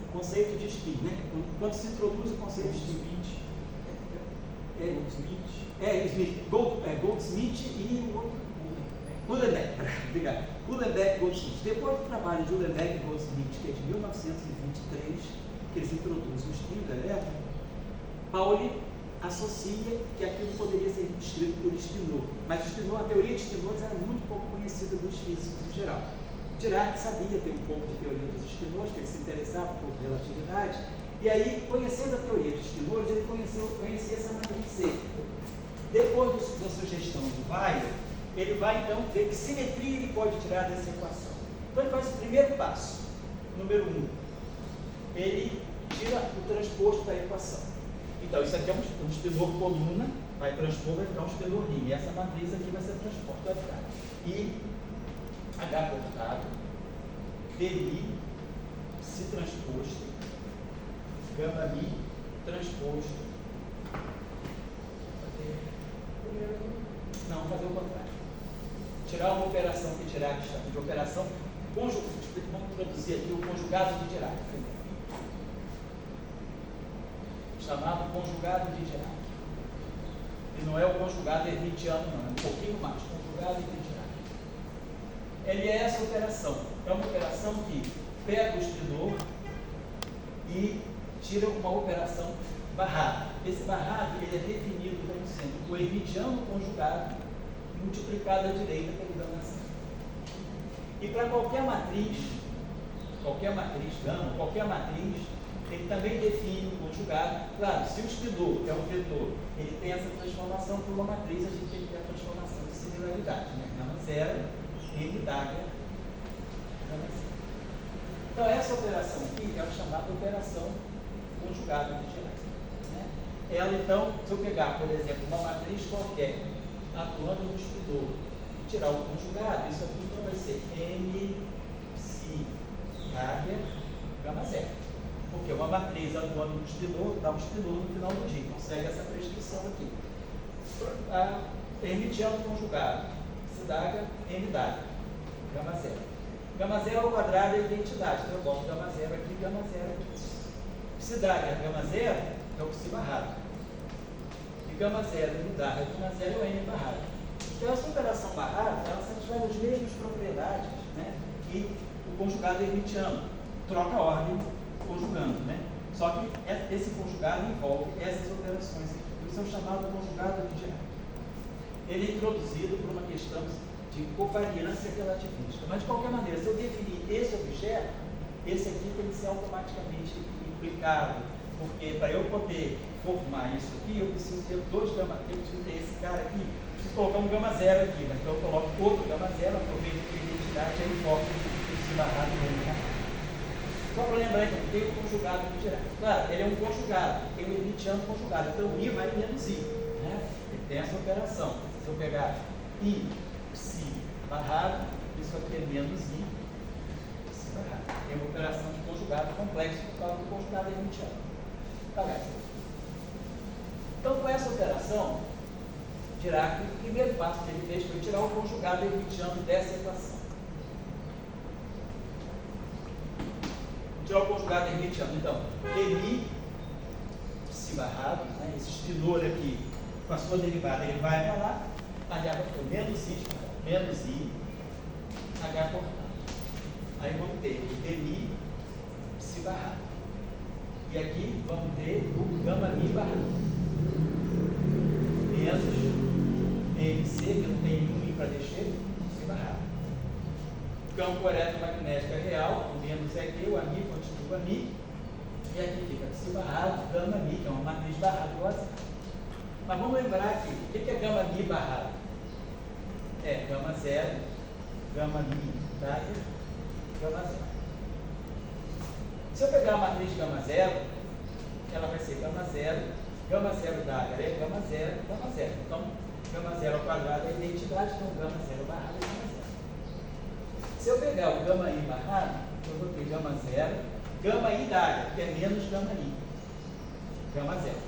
o conceito de spin, né? Quando se introduz o conceito de spin, Goldsmith e o outro, Uhlenbeck, obrigado. Uhlenbeck e Goldsmith. Depois do trabalho de Uhlenbeck e Goldsmith, que é de 1923, que eles introduzem o spin do elétron, Pauli associa que aquilo poderia ser descrito por Spinor. Mas a teoria de Spinor era muito pouco conhecida dos físicos em geral. Dirac sabia ter um pouco de teoria dos Spinors, que ele se interessava por relatividade, e aí, conhecendo a teoria de Spinor, ele conhecia essa matriz C. Depois da sugestão do Weyl, ele vai então ver que simetria ele pode tirar dessa equação. Então ele faz o primeiro passo, número 1. Ele tira o transposto da equação. Então isso aqui é um Spinor coluna, vai transpor, vai ficar um Spinor linha. E essa matriz aqui vai ser transposto, vai ficar I, H cortado, DI, se transposto, gama mi, transposto. Não, fazer o contrário. Tirar uma operação que Dirac chama de operação conjugada. Vamos introduzir aqui o conjugado de Dirac. Chamado conjugado de Dirac. E não é o conjugado hermitiano, não, é um pouquinho mais. Conjugado de Dirac. Ele é essa operação. É uma operação que pega o Spinor e tira uma operação barrada. Esse barrado ele é definido como sendo o hermitiano conjugado multiplicado à direita pelo gama C. E para qualquer matriz gama, qualquer matriz, ele também define o conjugado. Claro, se o Spinor, que é um vetor, ele tem essa transformação por uma matriz, a gente tem que ter a transformação de similaridade, né? Gama zero, M dagger, gama zero. Então, essa operação aqui é a chamada operação conjugada de Dirac. Né? Ela, então, se eu pegar, por exemplo, uma matriz qualquer, atuando no Spinor, e tirar o conjugado, isso aqui então vai ser M, psi, dagger, gama zero. Porque uma matriz atuando no Spinor dá um Spinor no final do dia. Então, segue essa prescrição aqui. Hermitiano conjugado, psi dagger, M dagger, gama zero. Gama zero ao quadrado é a identidade. Então, eu boto gama zero aqui, gama zero aqui. Psi dagger, gama zero, é o psi barrado. E gama zero, M dagger, gama zero é o M barrado. Então, essa operação barrada, ela satisfaz as mesmas propriedades, né, que o conjugado hermitiano. Troca a ordem conjugando, né? Só que esse conjugado envolve essas operações aqui. Por isso é o chamado conjugado de Dirac. Ele é introduzido por uma questão de covariância relativística. Mas, de qualquer maneira, se eu definir esse objeto, esse aqui tem que ser automaticamente implicado. Porque para eu poder formar isso aqui, eu preciso ter dois gama, eu preciso ter esse cara aqui, preciso colocar um gama zero aqui, né? Então eu coloco outro gama zero, aproveito a identidade, aí formo esse barrado dele. Só para lembrar então, tem o conjugado de Dirac. Claro, ele é um conjugado, tem o hermitiano conjugado, então o I vai menos I. Né? Ele tem essa operação. Se eu pegar I, psi, barrado, isso aqui é menos I, psi, barrado. Tem uma operação de conjugado complexo por causa do conjugado hermitiano. Tá bem. Então, com essa operação, Dirac, o primeiro passo que ele fez foi tirar o conjugado hermitiano dessa equação. Tirar o conjugado hermitiano. Então, Eli, psi barrado, né, esse Spinor aqui, com a sua derivada, ele vai para lá, H vai menos I, H cortado. Aí vamos ter o Eli, psi barrado. E aqui vamos ter o gama mi barrado. Menos MC, que não tem nenhum I para descer, psi barrado. campo eletromagnético é real, o menos é Q, o Mi continua Mi, e aqui fica psi barrado, gama Mi, que é uma matriz barrada igual a zero. Mas vamos lembrar aqui, o que é gama Mi barrado? É gama zero, gama Mi Dagger, gama zero. Se eu pegar a matriz gama zero, ela vai ser gama zero Dagger é gama zero. Então, gama zero ao quadrado é identidade, então gama zero barrado é gama zero. Se eu pegar o gama I barrado, eu vou ter gama zero, gama I Dagger, que é menos gama I. Gama zero.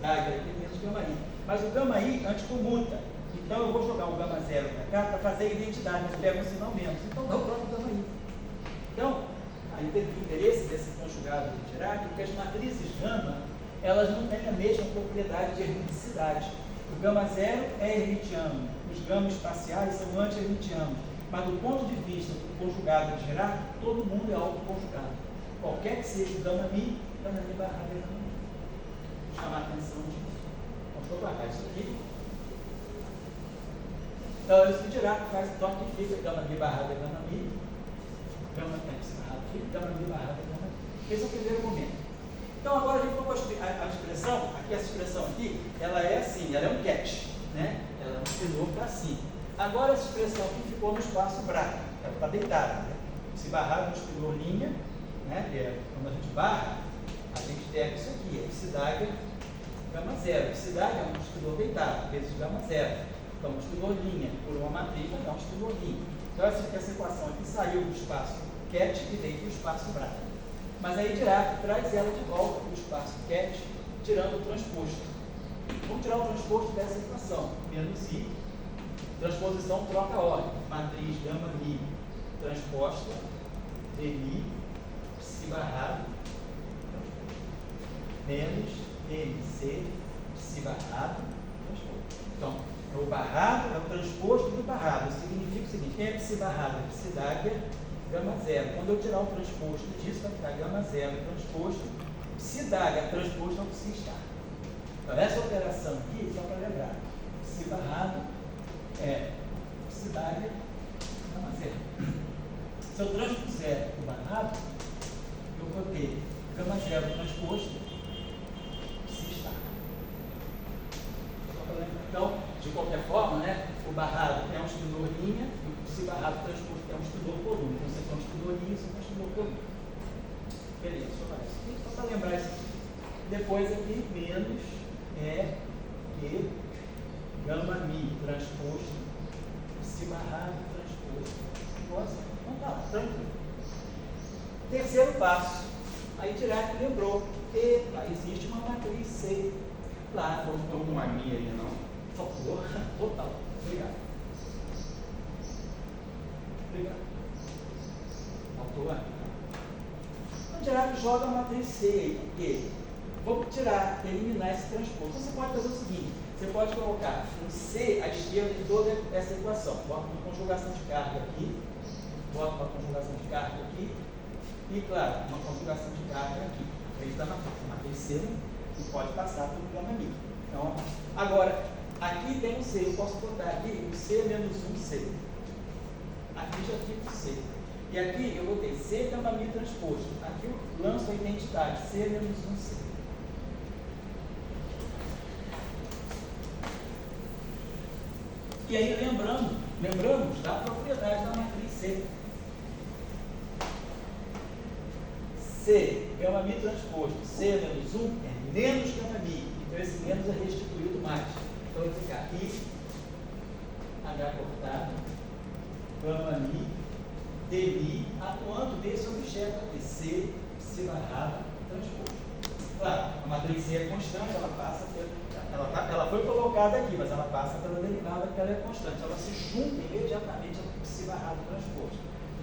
Dagger aqui é menos gama I. Mas o gama I anticomuta. Então eu vou jogar o gama zero para cá para fazer a identidade, mas pega um sinal menos. Então dá o próprio gama I. Então, aí teve o interesse desse conjugado de Dirac, porque as matrizes gama, elas não têm a mesma propriedade de hermiticidade. O gama zero é hermitiano, os gamas espaciais são anti-hermitianos. Mas do ponto de vista do conjugado de Dirac, todo mundo é autoconjugado. Qualquer que seja o gama Mi barrado é gama Mi. Vou chamar a atenção disso. Vamos colocar isso aqui. Então, isso que Dirac faz, então aqui fica gama Mi barrado é gama Mi. Gama X barrado aqui, gama Mi barrado é gama Mi. Esse é o primeiro momento. Então, agora a gente vai a expressão, aqui essa expressão aqui, ela é assim, ela é um catch, né? Ela é um espelhou para cima. Agora essa expressão aqui ficou no espaço braco, ela está deitada, né? Se barrar no espelhou linha, né? Quando a gente barra, a gente pega isso aqui, é psi Dagger gama zero. Psi Dagger é um espelhou deitado, vezes gama zero. Então, um espelhou linha por uma matriz, vai dar um espelhou linha. Então, essa equação aqui saiu do espaço catch e veio para o espaço braco. Mas aí Dirac traz ela de volta para o espaço catch, tirando o transposto. Vamos tirar o transposto dessa equação, menos I. Transposição troca a ordem. Matriz gama Mi transposta, dmi, psi barrado, menos dmc, psi barrado, transposto. Então, o barrado é o transposto do barrado. Significa o seguinte: quem é psi barrado? É psi Dagger gama zero. Quando eu tirar o transposto disso, vai ficar gama zero transposto, psi Dagger transposto é o psi estar. Então, essa operação aqui, só para lembrar, psi barrado é psi Dagger gama zero. Se eu transpuser o barrado, eu vou ter gama zero transposto, psi estar. Só para lembrar. Então, de qualquer forma, né, o barrado é um estudor linha, e o psi barrado transposto é um estudor coluna. Então, você tem um estudor linha, você tem um estudor coluna. Beleza, só para isso. Só para lembrar isso aqui. Depois aqui, menos é que gama Mi transposto, psi barrado transposto. Nossa, então tá, tranquilo. Terceiro passo. Aí Dirac lembrou que existe uma matriz C lá.
Faltou uma Mi aí, não?
Faltou, total. Obrigado. Faltou a Mi. Então Dirac joga a matriz C aí, por quê? Vou tirar, eliminar esse transposto. Você pode fazer o seguinte: você pode colocar um C à esquerda de toda essa equação. Bota uma conjugação de carga aqui, bota uma conjugação de carga aqui, e claro, uma conjugação de carga aqui. Aí está na matriz C e pode passar pelo gama Mi. Então, agora, aqui tem um C, eu posso botar aqui o C menos 1C. Aqui já fica o C. E aqui eu botei C gama Mi transposto. Aqui eu lanço a identidade C menos 1C. E aí lembramos da propriedade da matriz C. C, gama Mi transposto, C menos 1 é menos gama Mi. Então esse menos é restituído mais. Então vai ficar I, H cortado, gama Mi, dmi, atuando nesse objeto aqui, C, psi barrado, transposto. Claro, a matriz C é constante, ela passa ela foi colocada aqui, mas ela passa pela derivada porque ela é constante. Ela se junta imediatamente ao psi barrado transposto.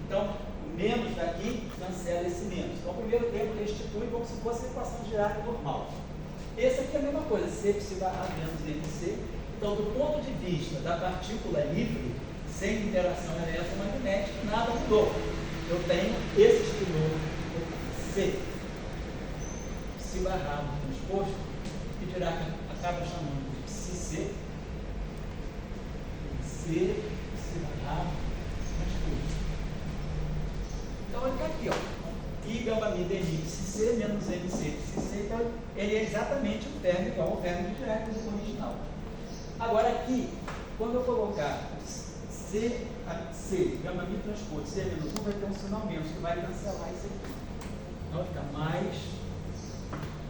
Então, o menos daqui cancela esse menos. Então, o primeiro termo restitui como se fosse a equação de Dirac normal. Esse aqui é a mesma coisa, C psi barrado menos MC. Então, do ponto de vista da partícula livre, sem interação eletromagnética, nada mudou. Eu tenho esse espinor C psi barrado transposto, que Dirac acaba chamando de psi C, psi barrado transposto. aqui, ó, I gama mi dmi psi c menos mc psi c, então ele é exatamente o termo igual ao termo de Dirac do original. Agora aqui, quando eu colocar C gama mi transposto C menos 1, vai ter um sinal menos, que vai cancelar isso aqui. Então fica mais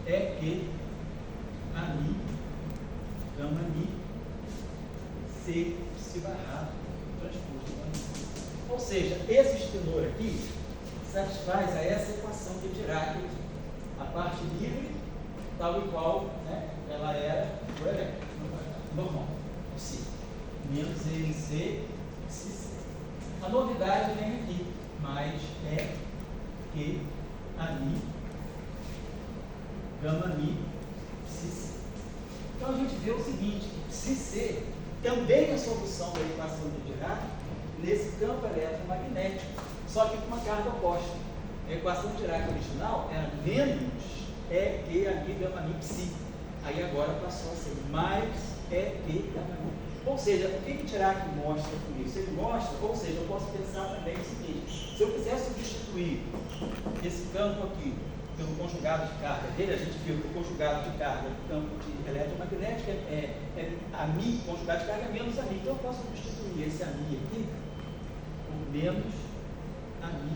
é que a mi gama mi C psi barrado transposto gama mi. Ou seja, esse extenor aqui satisfaz a essa equação de Dirac aqui. A parte livre, tal e qual, né, ela era por elétrico, normal, psi, menos ENC, psi C. A novidade vem aqui, mais é que a mi, gama mi, psi C. Então a gente vê o seguinte, que psi C também é solução da equação de Dirac nesse campo eletromagnético, só que com uma carga oposta. A equação de Dirac original era menos é que a mi gama mi psi. Aí agora passou a ser mais é que gama mi. Ou seja, o que Dirac mostra com isso? Ele mostra, ou seja, eu posso pensar também o seguinte: se eu quiser substituir esse campo aqui pelo conjugado de carga dele, a gente viu que o conjugado de carga do campo de eletromagnética é a mi, conjugado de carga menos a mi. Então eu posso substituir esse a mi aqui por menos a mi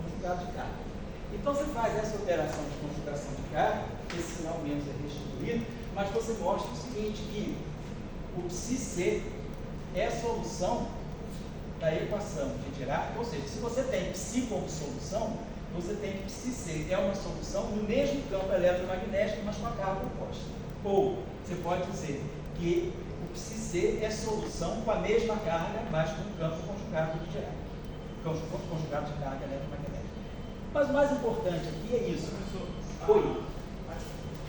conjugado de carga. Então você faz essa operação de conjugação de carga, esse sinal menos é restituído, mas você mostra o seguinte, que o psi C é a solução da equação de Dirac, ou seja, se você tem psi como solução, você tem psi C, é uma solução no mesmo campo eletromagnético, mas com a carga oposta. Ou você pode dizer que o psi C é solução com a mesma carga, mas com o campo conjugado de Dirac, conjugado de carga eletromagnética. Mas o mais importante aqui é isso.
Oi.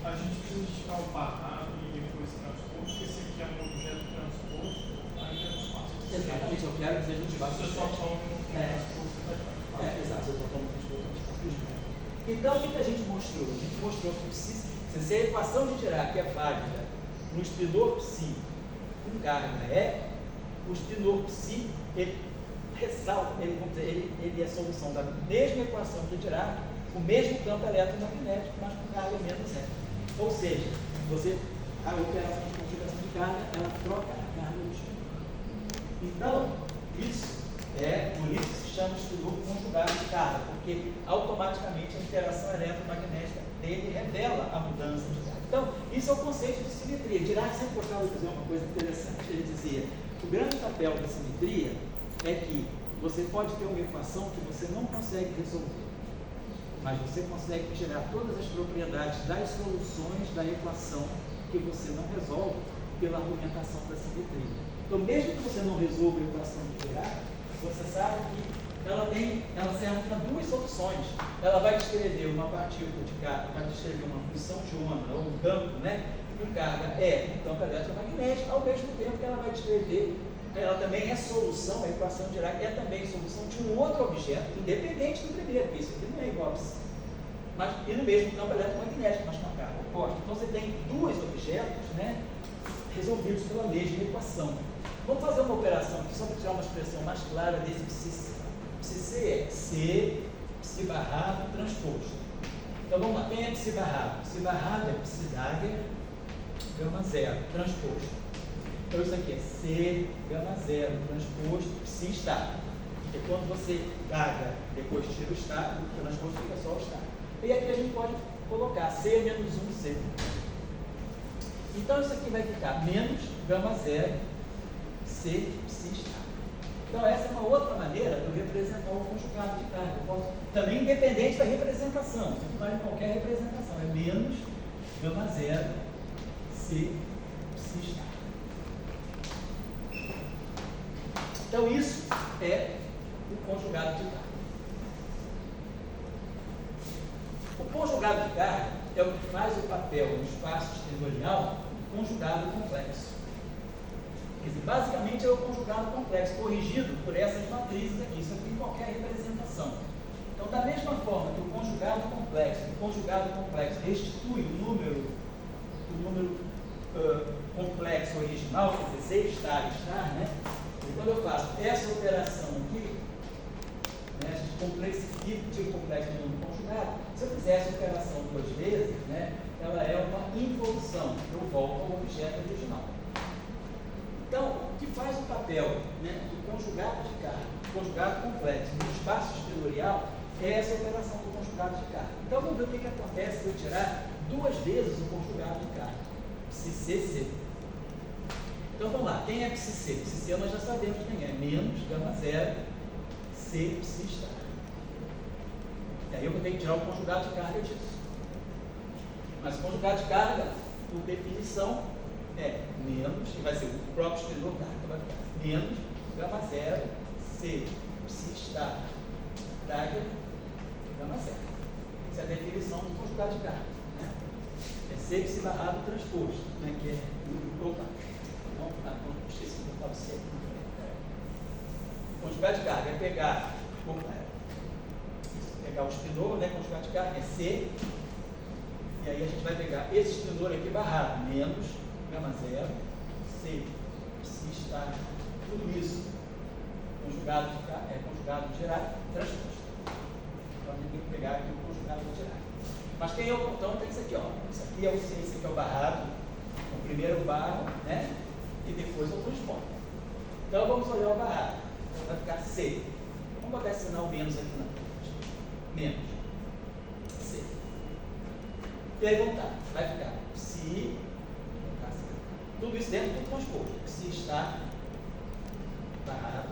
A gente precisa esticar o barrado e depois transposto, porque esse aqui é um objeto transposto, ainda é mais fácil.
Exatamente, eu quero que seja um
Se você só toma no transposto, vai ficar.
exato, eu estou tomando transposto. Então, o que a gente mostrou? A gente mostrou que se a equação de Dirac é válida no espinor psi com carga E, o espinor psi, ele ressalta, ele é a solução da mesma equação de Dirac, o mesmo campo eletromagnético, mas com carga menos E. Ou seja, a operação de conjugação de carga, ela troca a carga do espinor. Então, isso por isso se chama espinor conjugado de carga, porque automaticamente a interação eletromagnética dele revela a mudança de carga. Então, isso é o conceito de simetria. Dirac sempre gostava de dizer uma coisa interessante. Ele dizia que o grande papel da simetria é que você pode ter uma equação que você não consegue resolver, mas você consegue tirar todas as propriedades das soluções da equação que você não resolve pela argumentação da simetria. Então, mesmo que você não resolva a equação de Dirac, você sabe que ela serve para duas soluções. Ela vai descrever uma partícula de carga, vai descrever uma função de onda, ou um campo, né, com carga um campo eletromagnético, ao mesmo tempo que ela vai descrever. Ela também é solução, a equação de Dirac é também solução de um outro objeto, independente do primeiro, porque isso aqui não é igual a psi, mas e no mesmo campo eletromagnético, mas com a carga oposta. Então você tem dois objetos, né, resolvidos pela mesma equação. Vamos fazer uma operação aqui, só para tirar uma expressão mais clara desse psi C. Psi C é C, psi barrado, transposto. Então vamos lá, quem é psi barrado? Psi barrado é psi dagger, gama zero, transposto. Então isso aqui é C, gama zero, transposto, psi estático. Porque quando você carga, depois tira o estático, o transposto fica só o estático. E aqui a gente pode colocar C menos 1C. Então isso aqui vai ficar menos gama zero, C, psi estático. Então essa é uma outra maneira de eu representar o conjugado de carga. Também independente da representação. Isso aqui vale em qualquer representação. É menos gama zero, C, psi estático. Então isso é o conjugado de carga. O conjugado de carga é o que faz o papel no espaço extensorial conjugado complexo. Quer dizer, basicamente é o conjugado complexo, corrigido por essas matrizes aqui, isso aqui em qualquer representação. Então, da mesma forma que o conjugado complexo restitui o número complexo original, quer dizer, C estar, né? E quando eu faço essa operação aqui, né, a gente complexifica o complexo do número conjugado. Se eu fizesse a operação duas vezes, né, ela é uma involução, eu volto ao objeto original. Então, o que faz o papel, né, do conjugado de carga, conjugado complexo, no espaço estelorial, é essa operação do conjugado de carga. Então, vamos ver o que acontece se eu tirar duas vezes o conjugado de carga. Psi-C. Então, vamos lá. Quem é psi-C? Psi-C nós já sabemos quem é. Menos gama zero, C, psi-estar. E aí eu vou ter que tirar o conjugado de carga disso. Mas o conjugado de carga, por definição, é menos, e vai ser o próprio extensor carga, vai ficar menos gama zero, C, psi-estar, carga, gama zero. Essa é a definição do conjugado de carga. Né? É C psi barrado transposto, né? Que é o não, esqueci de botar o C. O conjugado de carga é pegar o espinor, né? Conjugado de carga é C, e aí a gente vai pegar esse espinor aqui barrado, menos gama zero, C, psi estar, tudo isso, conjugado de carga, conjugado geral, transposto. Então a gente tem que pegar aqui o conjugado geral. Mas quem é o então tem isso aqui, ó. Isso aqui é o C, esse aqui é o barrado, o primeiro barro, né? E depois eu transpondo. Então vamos olhar o barrado. Então vai ficar C. Vamos botar esse sinal menos aqui na frente. Menos. C. E aí voltar. Vai ficar psi. Tudo isso dentro do transposto. Psi está barrado.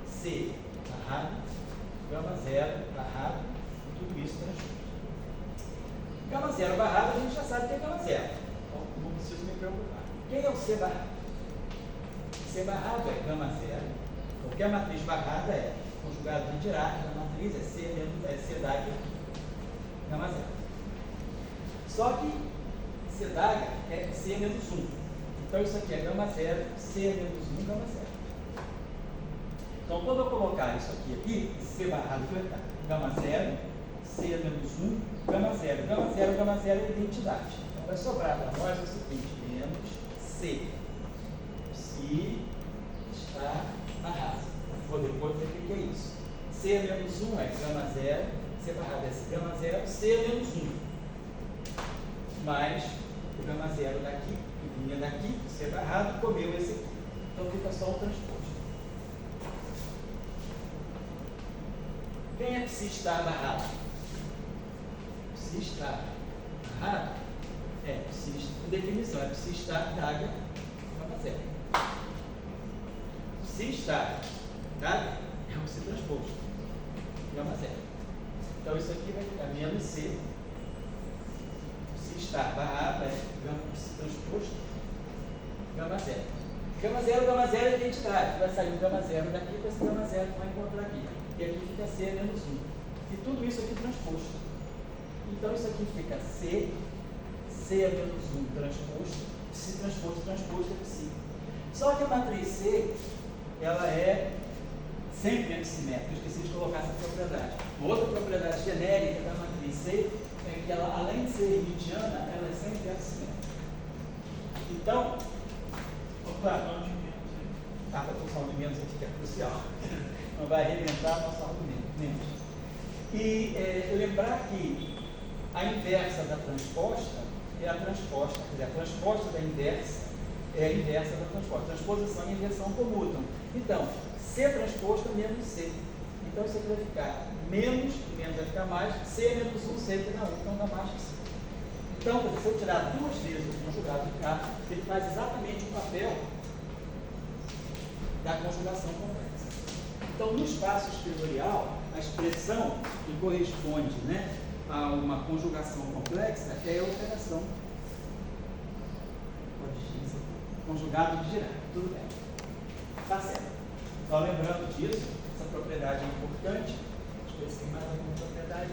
C. Barrado. Gama zero. Barrado. E tudo isso transposto. Gama zero barrado, a gente já sabe que é gama zero. Então não preciso me preocupar. Quem é o C barrado? C barrado é gama zero. Qualquer matriz barrada é conjugado de Dirac, a matriz é C DAG gama zero. Só que C DAG é C menos 1. Então isso aqui é gama zero, C menos 1, gama zero. Então quando eu colocar isso aqui, C barrado vai estar gama zero, C menos 1, gama zero. Gama zero é identidade. Então vai sobrar para nós o seguinte, menos C. Psi está barrado. Vou depois ver o que é isso. C menos 1 é gama zero, C barrado é gama zero, C menos 1. Mais o gama zero daqui, que vinha daqui, C barrado, comeu esse aqui. Então fica só o transposto. Quem é psi estar barrado? Psi estar barrado é psi, por definição, é psi estar daga gama zero. Psi estar daga é o psi transposto gama zero. Então isso aqui vai ficar menos C. Psi estar barrado é psi transposto gama zero. Gama zero é identidade. Vai sair o gama zero daqui para esse gama zero que vai encontrar aqui. E aqui fica C menos 1. E tudo isso aqui transposto. Então isso aqui fica C menos 1 transposto, psi transposto é psi. Só que a matriz C, ela é sempre antissimétrica. Eu esqueci de colocar essa propriedade. Outra propriedade genérica da matriz C é que ela, além de ser mediana, ela é sempre antissimétrica. Então, opa, a função de menos aqui que é crucial. Não vai arrebentar nosso argumento. Menos. E lembrar que a inversa da transposta é a transposta. Quer dizer, a transposta da inversa é a inversa da transposta. Transposição e inversão comutam. Então, C transposto é menos C. Então isso aqui vai ficar menos vai ficar mais, C menos 1, C que dá 1, então dá mais que C. Então, se eu tirar duas vezes o conjugado de K, ele faz exatamente o papel da conjugação complexa. Então, no espaço escritorial, a expressão que corresponde, né, a uma conjugação complexa é a operação conjugado de Dirac. Tudo bem. Tá certo. Só lembrando disso, essa propriedade é importante. Acho que tem mais alguma propriedade.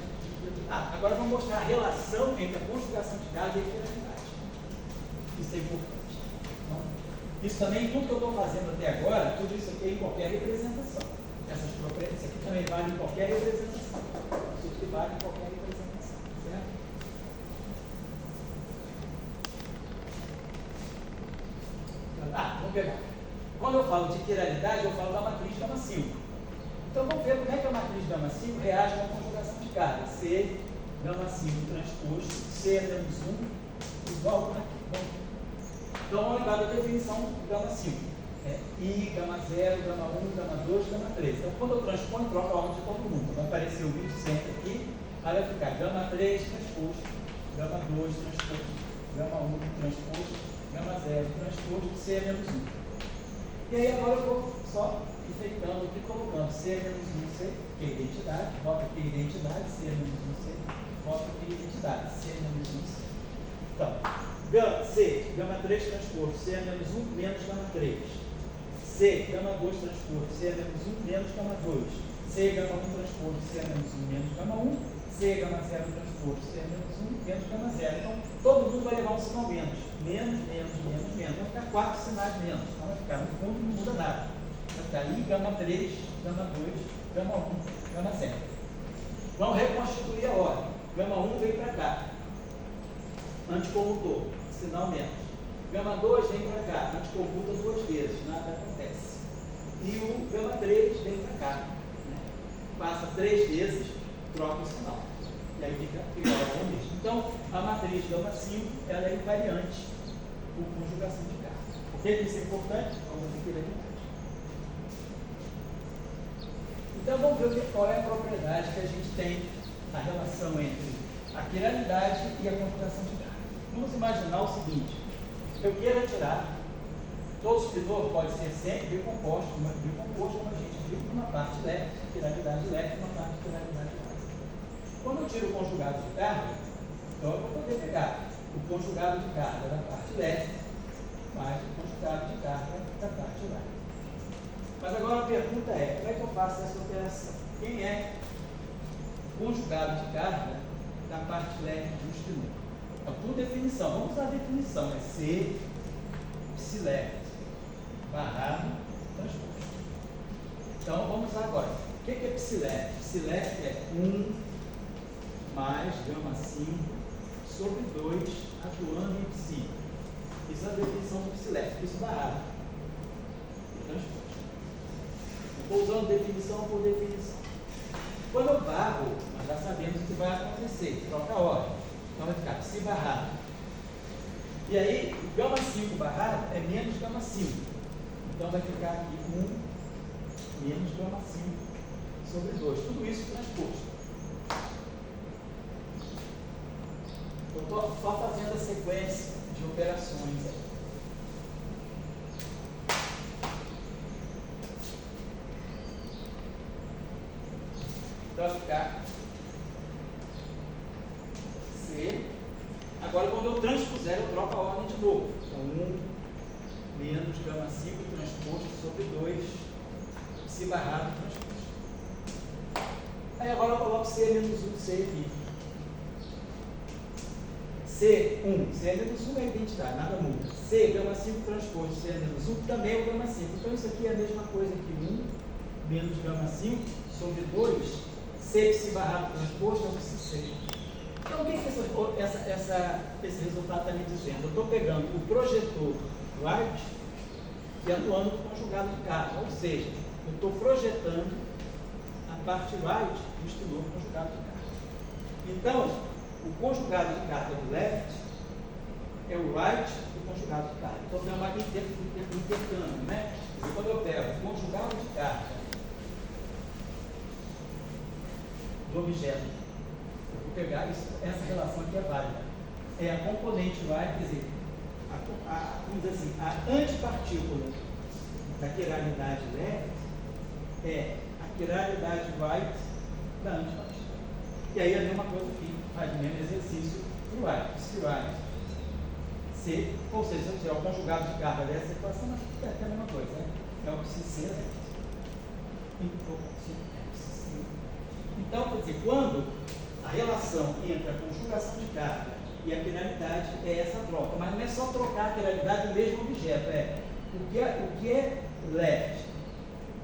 Agora vamos mostrar a relação entre a conjugação de dados e a equidade. Isso é importante. Então, isso também, tudo que eu estou fazendo até agora, tudo isso aqui é em qualquer representação. Essas propriedades, isso aqui também vale em qualquer representação. Isso aqui vale em qualquer representação. Certo? Vamos pegar. Quando eu falo de quiralidade, eu falo da matriz gama 5. Então vamos ver como é que a matriz gama 5 reage a uma conjugação de carga. C, gama 5 transposto, C menos 1 igual a aqui. Bom, então vamos lembrar da definição gama 5. I, gama 0, gama 1, gama 2, gama 3. Então quando eu transponho, troca a ordem de todo mundo. Vai aparecer o 20% aqui, aí vai ficar gama 3 transposto, gama 2 transposto, gama 1 transposto, gama 0 transposto, C menos 1. E aí agora eu vou só enfeitando aqui, colocando C menos 1C, que é identidade, bota aqui identidade, C menos 1C, bota aqui identidade, C menos 1C. Então, C, gama 3 transposto, C menos 1 menos gama 3. C, gama 2 transposto, C menos 1 menos gama 2. C, gama 1 transposto, C menos 1 menos gama 1. C, gama 0 transposto, C menos 1 menos gama 0. Então, todo mundo vai levar um sinal menos. Menos, menos, menos, menos. Vai ficar 4 sinais menos. Então, vai ficar, no fundo, não muda nada. Vai ficar I, gama 3, gama 2, gama 1, gama 0. Vamos reconstituir a ordem. Gama 1 vem para cá. Anticomutor, sinal menos. Gama 2 vem para cá, anticomputa 2 vezes, nada acontece. E o gama 3 vem para cá. Né? Passa 3 vezes, troca o sinal. E aí fica igual ao mesmo. Então, a matriz gama 5 ela é invariante por conjugação de carga. Por que isso é importante? Vamos ver aqui. Então, vamos ver qual é a propriedade que a gente tem, a relação entre a quiralidade e a conjugação de carga. Vamos imaginar o seguinte: eu quero tirar, todo supridor pode ser sempre bicomposto, como a gente viu, uma parte leve, quiralidade leve, uma parte quiralidade leve. Quando eu tiro o conjugado de carga, então eu vou poder pegar o conjugado de carga da parte leve mais o conjugado de carga da parte leve. Mas agora a pergunta é, como é que eu faço essa operação? Quem é conjugado de carga da parte leve de um espinô? Então, por definição, vamos usar a definição, é C, psileft, barrado, transposto. Então, vamos usar agora. O que é psileft? Psileft é 1 mais gama 5 sobre 2 atuando em psi. Isso é a definição do psileft, isso barrado e transposto. Estou usando definição por definição. Quando eu barro, nós já sabemos o que vai acontecer, troca a ordem. Então vai ficar psi barrado. E aí, o gama 5 barrado é menos gama 5. Então vai ficar aqui 1 menos gama 5 sobre 2. Tudo isso transposto. Eu estou só fazendo a sequência de operações aí. Então vai ficar C. Agora, quando eu transpuser, eu troco a ordem de novo. Então, 1 menos gama 5 transposto sobre 2, psi barrado transposto. Aí agora eu coloco C menos 1C aqui. C1, C menos 1 é a identidade, nada muda. C, gama 5 transposto, C menos 1 também é o gama 5. Então isso aqui é a mesma coisa que 1 menos gama 5 sobre 2, C psi barrado transposto é um psi C. Então, o que esse resultado está me dizendo? Eu estou pegando o projetor right e atuando com o conjugado de carga, ou seja, eu estou projetando a parte right do espinô conjugado de carga. Então, o conjugado de carga do left é o right do conjugado de carga. Então, tem uma intercâmbio, né? E quando eu pego o conjugado de carga do objeto, eu vou pegar isso, essa relação aqui é válida. É a componente right, quer dizer, vamos dizer assim, a antipartícula da quiralidade left é a quiralidade right da antipartícula. E aí a mesma coisa aqui, faz o mesmo exercício para o right. Se right C, ou seja, se eu tiver o conjugado de carga dessa equação, é a mesma coisa, né? É o psi C left. Então, quer dizer, quando a relação entre a conjugação de carga e a quiralidade é essa troca, mas não é só trocar a quiralidade do mesmo objeto, o que é left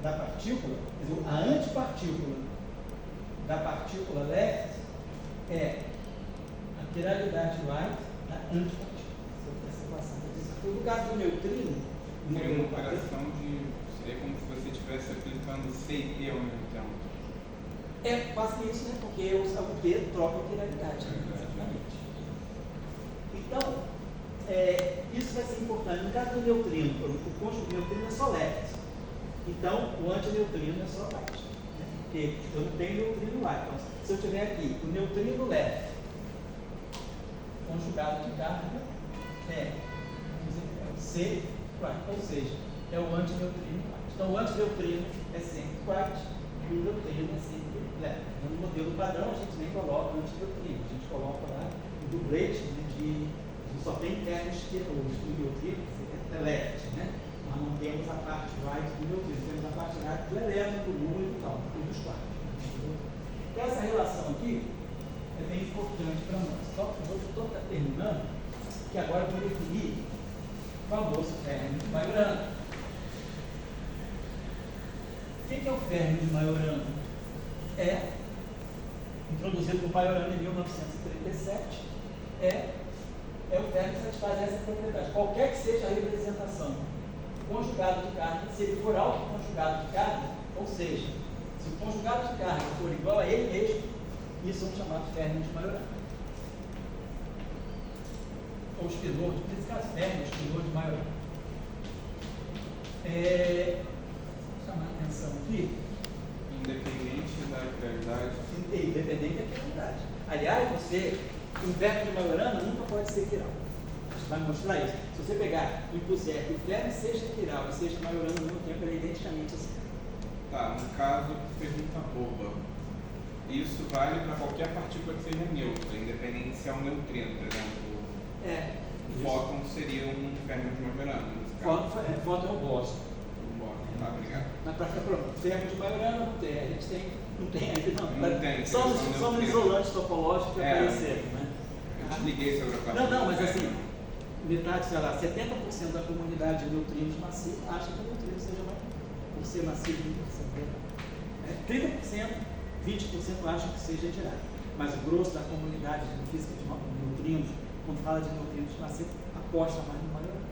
da partícula, quer dizer, a antipartícula da partícula left é a quiralidade right da antipartícula. Essa equação. No caso do neutrino,
tem uma operação de Seria como se você estivesse aplicando C e T ao mesmo tempo.
É quase isso, né? Porque o P troca a quiralidade. Exatamente. Então, isso vai ser importante. No caso do neutrino, o cônjuge do neutrino é só left. Então, o antineutrino é só right. Né? Porque eu não tenho neutrino lá. Então, se eu tiver aqui o neutrino left, conjugado de carga, vamos dizer, é o C, right. Ou seja, é o antineutrino right. Então, o antineutrino é sempre right e o neutrino é sempre left. No modelo padrão, a gente nem coloca o antineutrino. A gente coloca lá o dublete só tem termos que o neutrino é left, né? Nós não temos a parte right do neutrino, temos a parte right do elétron, do núcleo e tal, e dos quartos. Então, essa relação aqui é bem importante para nós. Só que eu estou terminando, que agora eu vou definir o famoso fermo de Majorana. O que é o fermo de Majorana? É introduzido por Majorana em 1937, é o fermo que satisfaz essa propriedade. Qualquer que seja a representação conjugado de carga, se ele for autoconjugado de carga, ou seja, se o conjugado de carga for igual a ele mesmo, isso é um chamado fermo de Majorana. Ou espinor, nesse caso, fermo, espinor de Majorana. Vou chamar a atenção aqui.
Independente da quiralidade.
Independente da quiralidade. Aliás, um verbo de Majorana nunca pode ser quiral. A gente vai mostrar isso. Se você pegar e puser que o fermo seja quiral e seja Majorana ao mesmo tempo, ele é identicamente assim.
Tá, no caso, pergunta boba. Isso vale para qualquer partícula que seja neutra, independente se é um neutrino, por exemplo. O fóton seria um fermo de Majorana, nesse caso.
Fóton é o bóson.
Tá, obrigado.
Mas para ficar pronto, fermo de Majorana não tem. A gente tem. Não tem ainda, não.
Não tem.
Só no isolante topológico que apareceram, né?
Eu te liguei sobre a parte.
Não, mas assim, metade, sei lá, 70% da comunidade de neutrinos massivos acha que o neutrino seja mais, por ser massivo, 30%, 20% acham que seja direto. Mas o grosso da comunidade de física de neutrinos, quando fala de neutrinos massivos, aposta mais no Majorana.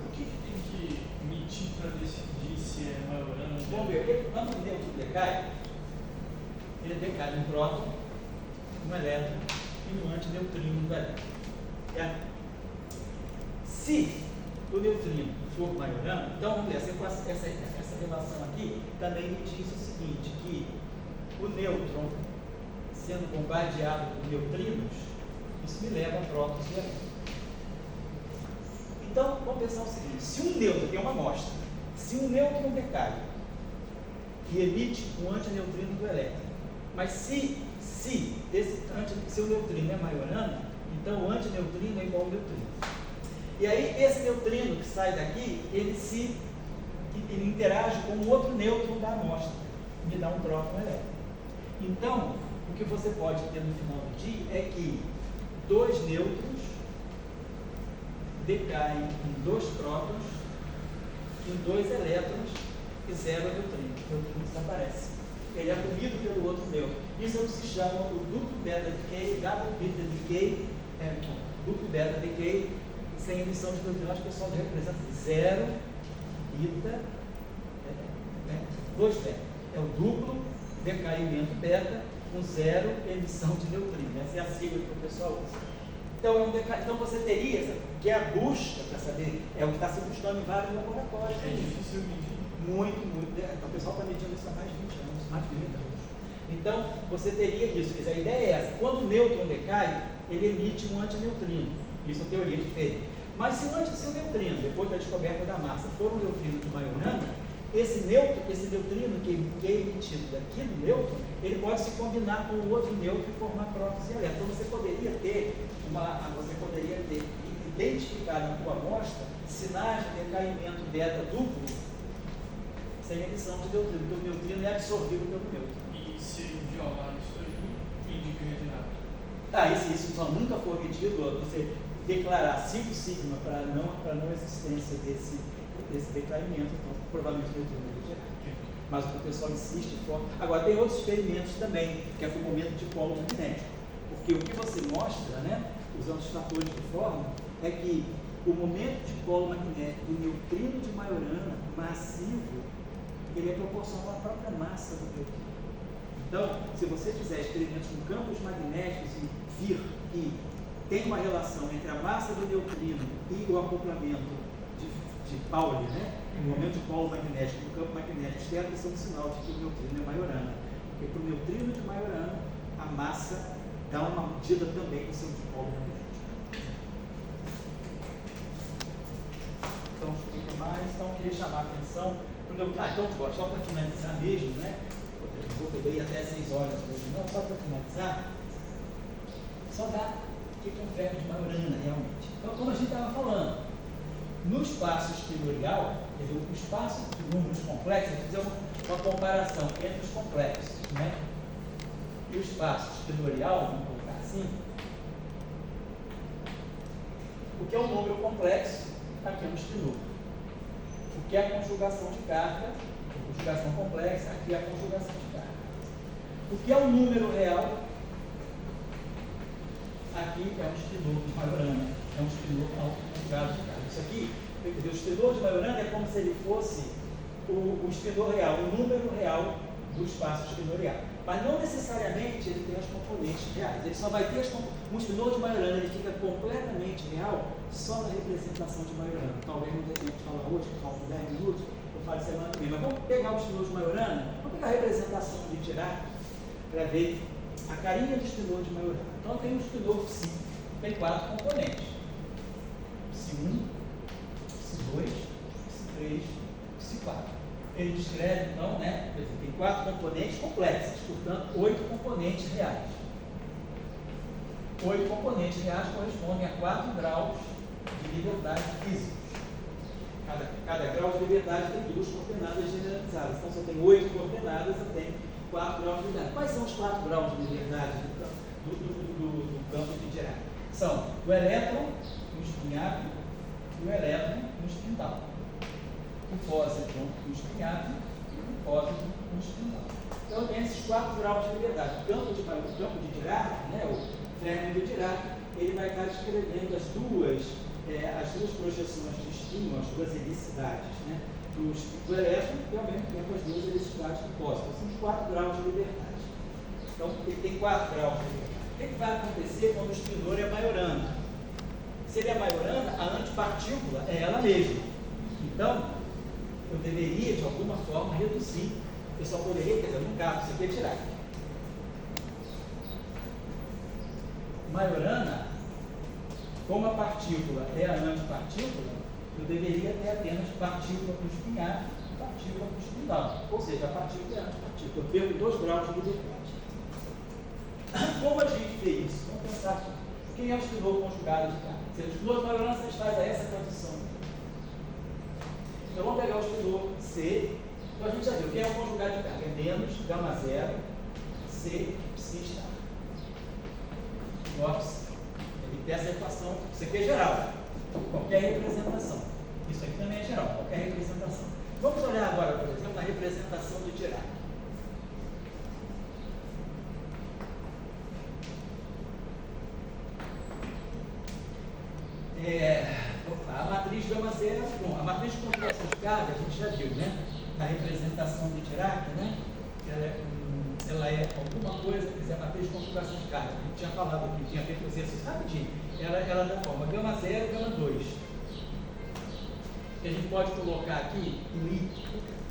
O que tem que medir para decidir se é Majorana ou não?
Vamos ver, quando o neutro decai, ele decai um próton, um elétron e um antineutrino do elétron. Se o neutrino for Majorana, então vamos ver, essa relação aqui também me diz o seguinte, que o nêutron sendo bombardeado por neutrinos, isso me leva a prótons e elétrons. Então, vamos pensar o seguinte, se um nêutron tem uma amostra, se um nêutron decai e emite um antineutrino do elétron, mas se o neutrino é Majorana, então o antineutrino é igual ao neutrino. E aí, esse neutrino que sai daqui, ele interage com o outro nêutron da amostra, me dá um próton elétron. Então, o que você pode ter no final do dia é que dois nêutrons decaem em dois prótons, em dois elétrons e zero neutrino. O neutrino desaparece. Ele é comido pelo outro nêutron. Isso se chama o duplo beta decay, double beta decay, duplo beta decay, sem emissão de neutrino. Acho que o pessoal representa zero, beta, 2 beta. É o duplo decaimento beta com zero emissão de neutrino. Essa é a sigla que o pessoal usa. Então você teria, que é a busca para saber, é o que está se buscando em vários laboratórios.
É difícil medir.
Muito. O pessoal está medindo isso há mais de 20 anos, mais de 30 anos. Então, você teria isso. A ideia é essa. Quando o nêutron decai, ele emite um antineutrino. Isso é a teoria de Fermi. Mas se o neutrino, depois da descoberta da massa, for um neutrino de Majorana, esse neutrino que é emitido daqui do nêutron, ele pode se combinar com o outro nêutron e formar prótons e elétrons. Então você poderia ter identificado na tua amostra sinais de decaimento beta duplo sem emissão de neutrino, porque o neutrino é absorvido pelo nêutron.
E se violar isso aí, indica retirado.
Isso só nunca for medido, você declarar 5 sigma para não existência desse decaimento, então provavelmente o neutrino é retirado. Mas o pessoal insiste forte. Agora, tem outros experimentos também, que é o momento de polo magnético. Porque o que você mostra, né, usando os fatores de forma, é que o momento de polo magnético do neutrino de Majorana massivo ele é proporcional à própria massa do neutrino. Então, se você fizer experimentos com campos magnéticos e vir que tem uma relação entre a massa do neutrino e o acoplamento de Pauli, né? O momento de polo magnético do campo magnético externo, isso é um sinal de que o neutrino é Majorana. Porque para o neutrino de Majorana, a massa dá uma medida também do seu dipolo magnético. Então, explica mais. Então, eu queria chamar a atenção para o neutrino. Então, só para finalizar mesmo, né? Eu vou beber até 6 horas hoje, não, só para finalizar, só dá o que é um ferro de Majorana realmente. Então, como a gente estava falando, no espaço espinorial, quer dizer, o espaço de números complexos, vou fazer uma comparação entre os complexos, né? E o espaço espinorial, vamos colocar assim, o que é um número complexo, aqui é um espinor. O que é a conjugação de carga, a conjugação complexa, aqui é a conjugação de carga. O que é um número real, aqui é um espinor de Majorana, é um espinor conjugado de carga. Isso aqui, o espinor de Majorana é como se ele fosse o espinor real, o número real do espaço espinorial. Mas não necessariamente ele tem as componentes reais. Ele só vai ter um espinor de Majorana, ele fica completamente real só na representação de Majorana. Talvez não dê tempo de falar hoje, que faltam 10 minutos, eu falo semana que vem. Mas vamos pegar o espinor de Majorana, vamos pegar a representação de Dirac para ver a carinha do espinor de Majorana. Então tem um espinor Ψ, tem 4 componentes. Ψ1, Ψ2, Ψ3, Ψ4. Ele descreve, então, né, tem 4 componentes complexas, portanto, 8 componentes reais. 8 componentes reais correspondem a 4 graus de liberdade físicos. Cada grau de liberdade tem 2 coordenadas generalizadas. Então, se eu tenho 8 coordenadas, eu tenho 4 graus de liberdade. Quais são os 4 graus de liberdade do campo de Dirac? São o elétron no espinhado e o elétron no espintal. O pósitron no espinhado e o pósitron no espintal. Então, tem esses 4 graus de liberdade. O campo de Dirac, né, o fermo de Dirac, ele vai estar descrevendo as duas projeções de espinho, as duas helicidades, né, do elétron e, ao mesmo tempo, as duas helicidades do pósitron. São os 4 graus de liberdade. Então, ele tem 4 graus de liberdade. O que vai acontecer quando o espinor é Majorana? Se ele é Majorana, a antipartícula é ela mesma. Então, eu deveria, de alguma forma, reduzir. Eu só poderia, quer dizer, no caso, isso aqui é Dirac. Majorana, como a partícula é a antipartícula, eu deveria ter apenas partícula para o espinhar e partícula para o espinal. Ou seja, a partícula é a antipartícula. Eu perco 2 graus de liberdade. Como a gente fez isso? Vamos pensar aqui. Quem é o espinor conjugado de carga? Se o espinor de Majorana satisfaz a essa condição. Então vamos pegar o espinor C. Então a gente já viu, quem é o conjugado de carga? É menos gama zero, C, Ψ estar. Ele tem essa equação, isso aqui é geral. Qualquer representação. Isso aqui também é geral, qualquer representação. Vamos olhar agora, por exemplo, a representação de Dirac. A matriz gama zero, bom, a matriz de conjugação de carga, a gente já viu, né? A representação de Dirac, né? Ela é alguma coisa, quer dizer, a matriz de conjugação de carga. A gente tinha falado aqui, tinha feito os exercícios rapidinho. Ela é da forma gama 0 e gama 2. Que a gente pode colocar aqui em I.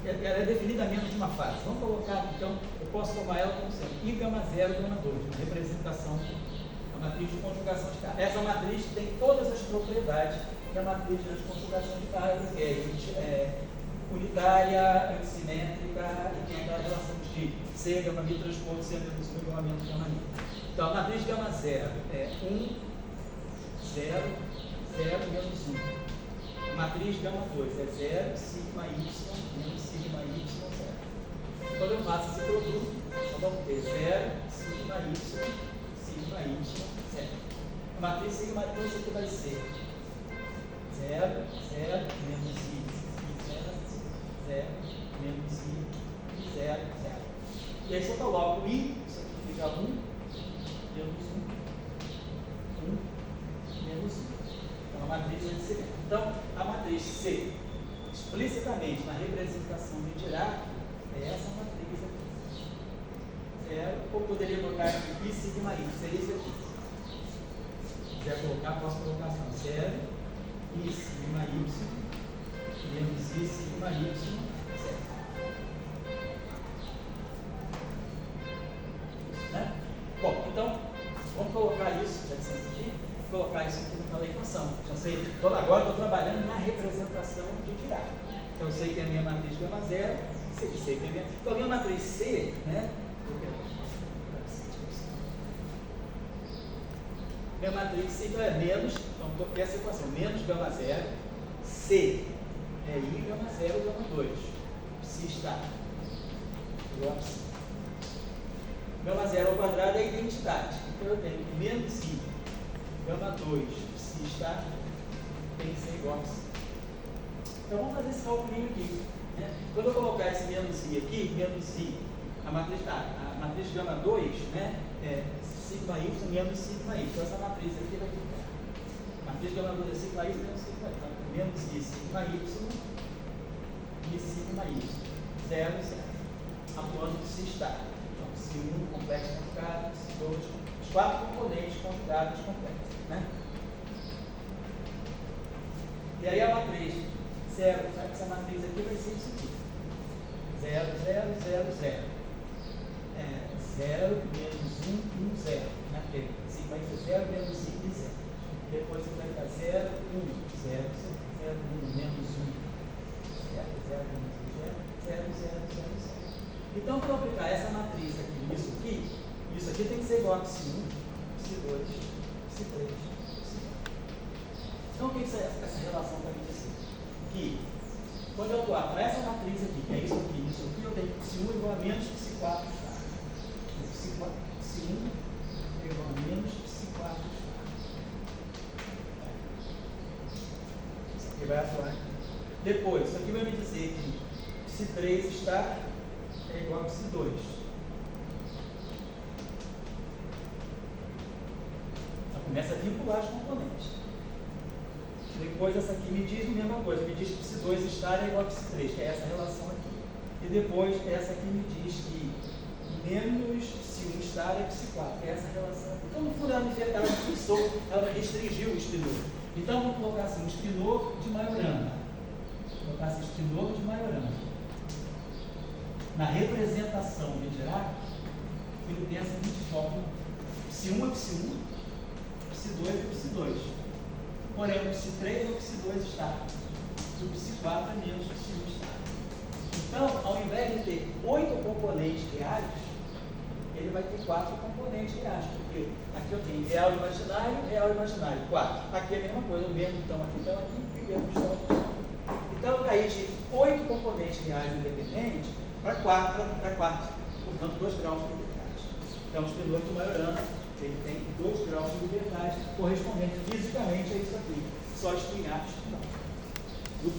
Ela é definida a menos de uma fase. Vamos colocar aqui, então, eu posso tomar ela como sendo I gama 0 e gama 2, uma representação da matriz de conjugação de carga. Essa matriz tem todas as propriedades da matriz de conjugação de carga, que é unitária, simétrica e tem aquela relação de C, gama mi transporte, C menos 1 e gama menos gama mi. Então, a matriz gama 0 é 1, 0, 0 menos 1. A matriz gama 2 é 0, sigma y menos sigma y 0. Quando eu faço esse produto, nós vamos ter 0, sigma y, 0. A matriz sigma y, isso aqui vai ser 0, 0, menos i, 0, menos i, 0, 0. E aí, se eu coloco i, isso aqui fica 1, menos 1, menos 1. Então, a matriz é simétrica. Então, a matriz C, explicitamente na representação de Dirac, é essa matriz aqui. 0, ou poderia botar aqui I sigma Y, seria isso aqui. Se quiser colocar, posso colocar assim, 0, I sigma Y, menos I sigma Y, 0. Né? Bom, então, vamos colocar isso, já disse aqui, colocar isso aqui naquela equação. Já sei, agora estou trabalhando na representação de Dirac. Então, eu sei que a minha matriz gama 0, sei que a minha... Então, a minha matriz C, né? Minha matriz C então é menos, então estou com essa equação, menos gama 0, C é I gama 0 gama 2. Se está igual a C. Gama 0 ao quadrado é a identidade. Então eu tenho que menos I gama 2 se está tem que ser igual a C. Então vamos fazer esse cálculo aqui. Né? Quando eu colocar esse menos I aqui, menos I, a matriz gama 2, né, é sigma Y menos sigma Y. Então essa matriz aqui vai ficar. A matriz gama 2 é sigma Y menos sigma Y. Então, menos I sigma Y e sigma Y. 0, 0. Atuando se está. Então, se 1 complexo conjugado, se 2, os 4 componentes conjugados complexos. Né? E aí a matriz 0, sabe que essa matriz aqui vai ser isso aqui. 0, 0, 0, 0. 0 menos 1, 1, 0. Né? Porque sigma Y é 0 menos I, 0. Depois você vai ficar 0, 1, 0, 0, 1, menos 1. 0, 0, menos 1, 0, 0, 0, 0, 0. Então, para eu aplicar essa matriz aqui, isso aqui tem que ser igual a psi1, psi2, psi3, psi4. Então, o que essa relação está me dizendo? Que, quando eu atuar para essa matriz aqui, que é isso aqui, eu tenho que psi1 igual a menos psi4 está. Psi1 é igual a menos psi4 está. Isso aqui vai atuar aqui. Depois, isso aqui vai me dizer que psi3 está é igual a psi2. Então começa a vincular os componentes. Depois essa aqui me diz a mesma coisa, me diz que psi2 estar é igual a psi3, que é essa relação aqui. E depois essa aqui me diz que menos psi1 estar é psi4, que é essa relação aqui. Então no fundo ela me fixou, ela restringiu o spinor. Então vamos colocar assim, um spinor de Majorana. Vou colocar assim, spinor de Majorana. Na representação de Dirac, ele tem a seguinte fórmula: psi1 é psi1, psi2 é psi2. Porém, o psi3 é o psi2 está. E o psi4 é menos o psi1 está. Então, ao invés de ter 8 componentes reais, ele vai ter 4 componentes reais. Porque aqui eu tenho real imaginário, 4. Aqui é a mesma coisa, o mesmo então aqui, e o mesmo então aqui. Então, eu caí de 8 componentes reais independentes para 4, portanto 2 graus de liberdade. Então, o spinor de Majorana, ele tem 2 graus de liberdade, correspondente fisicamente a isso aqui, só espinhados não.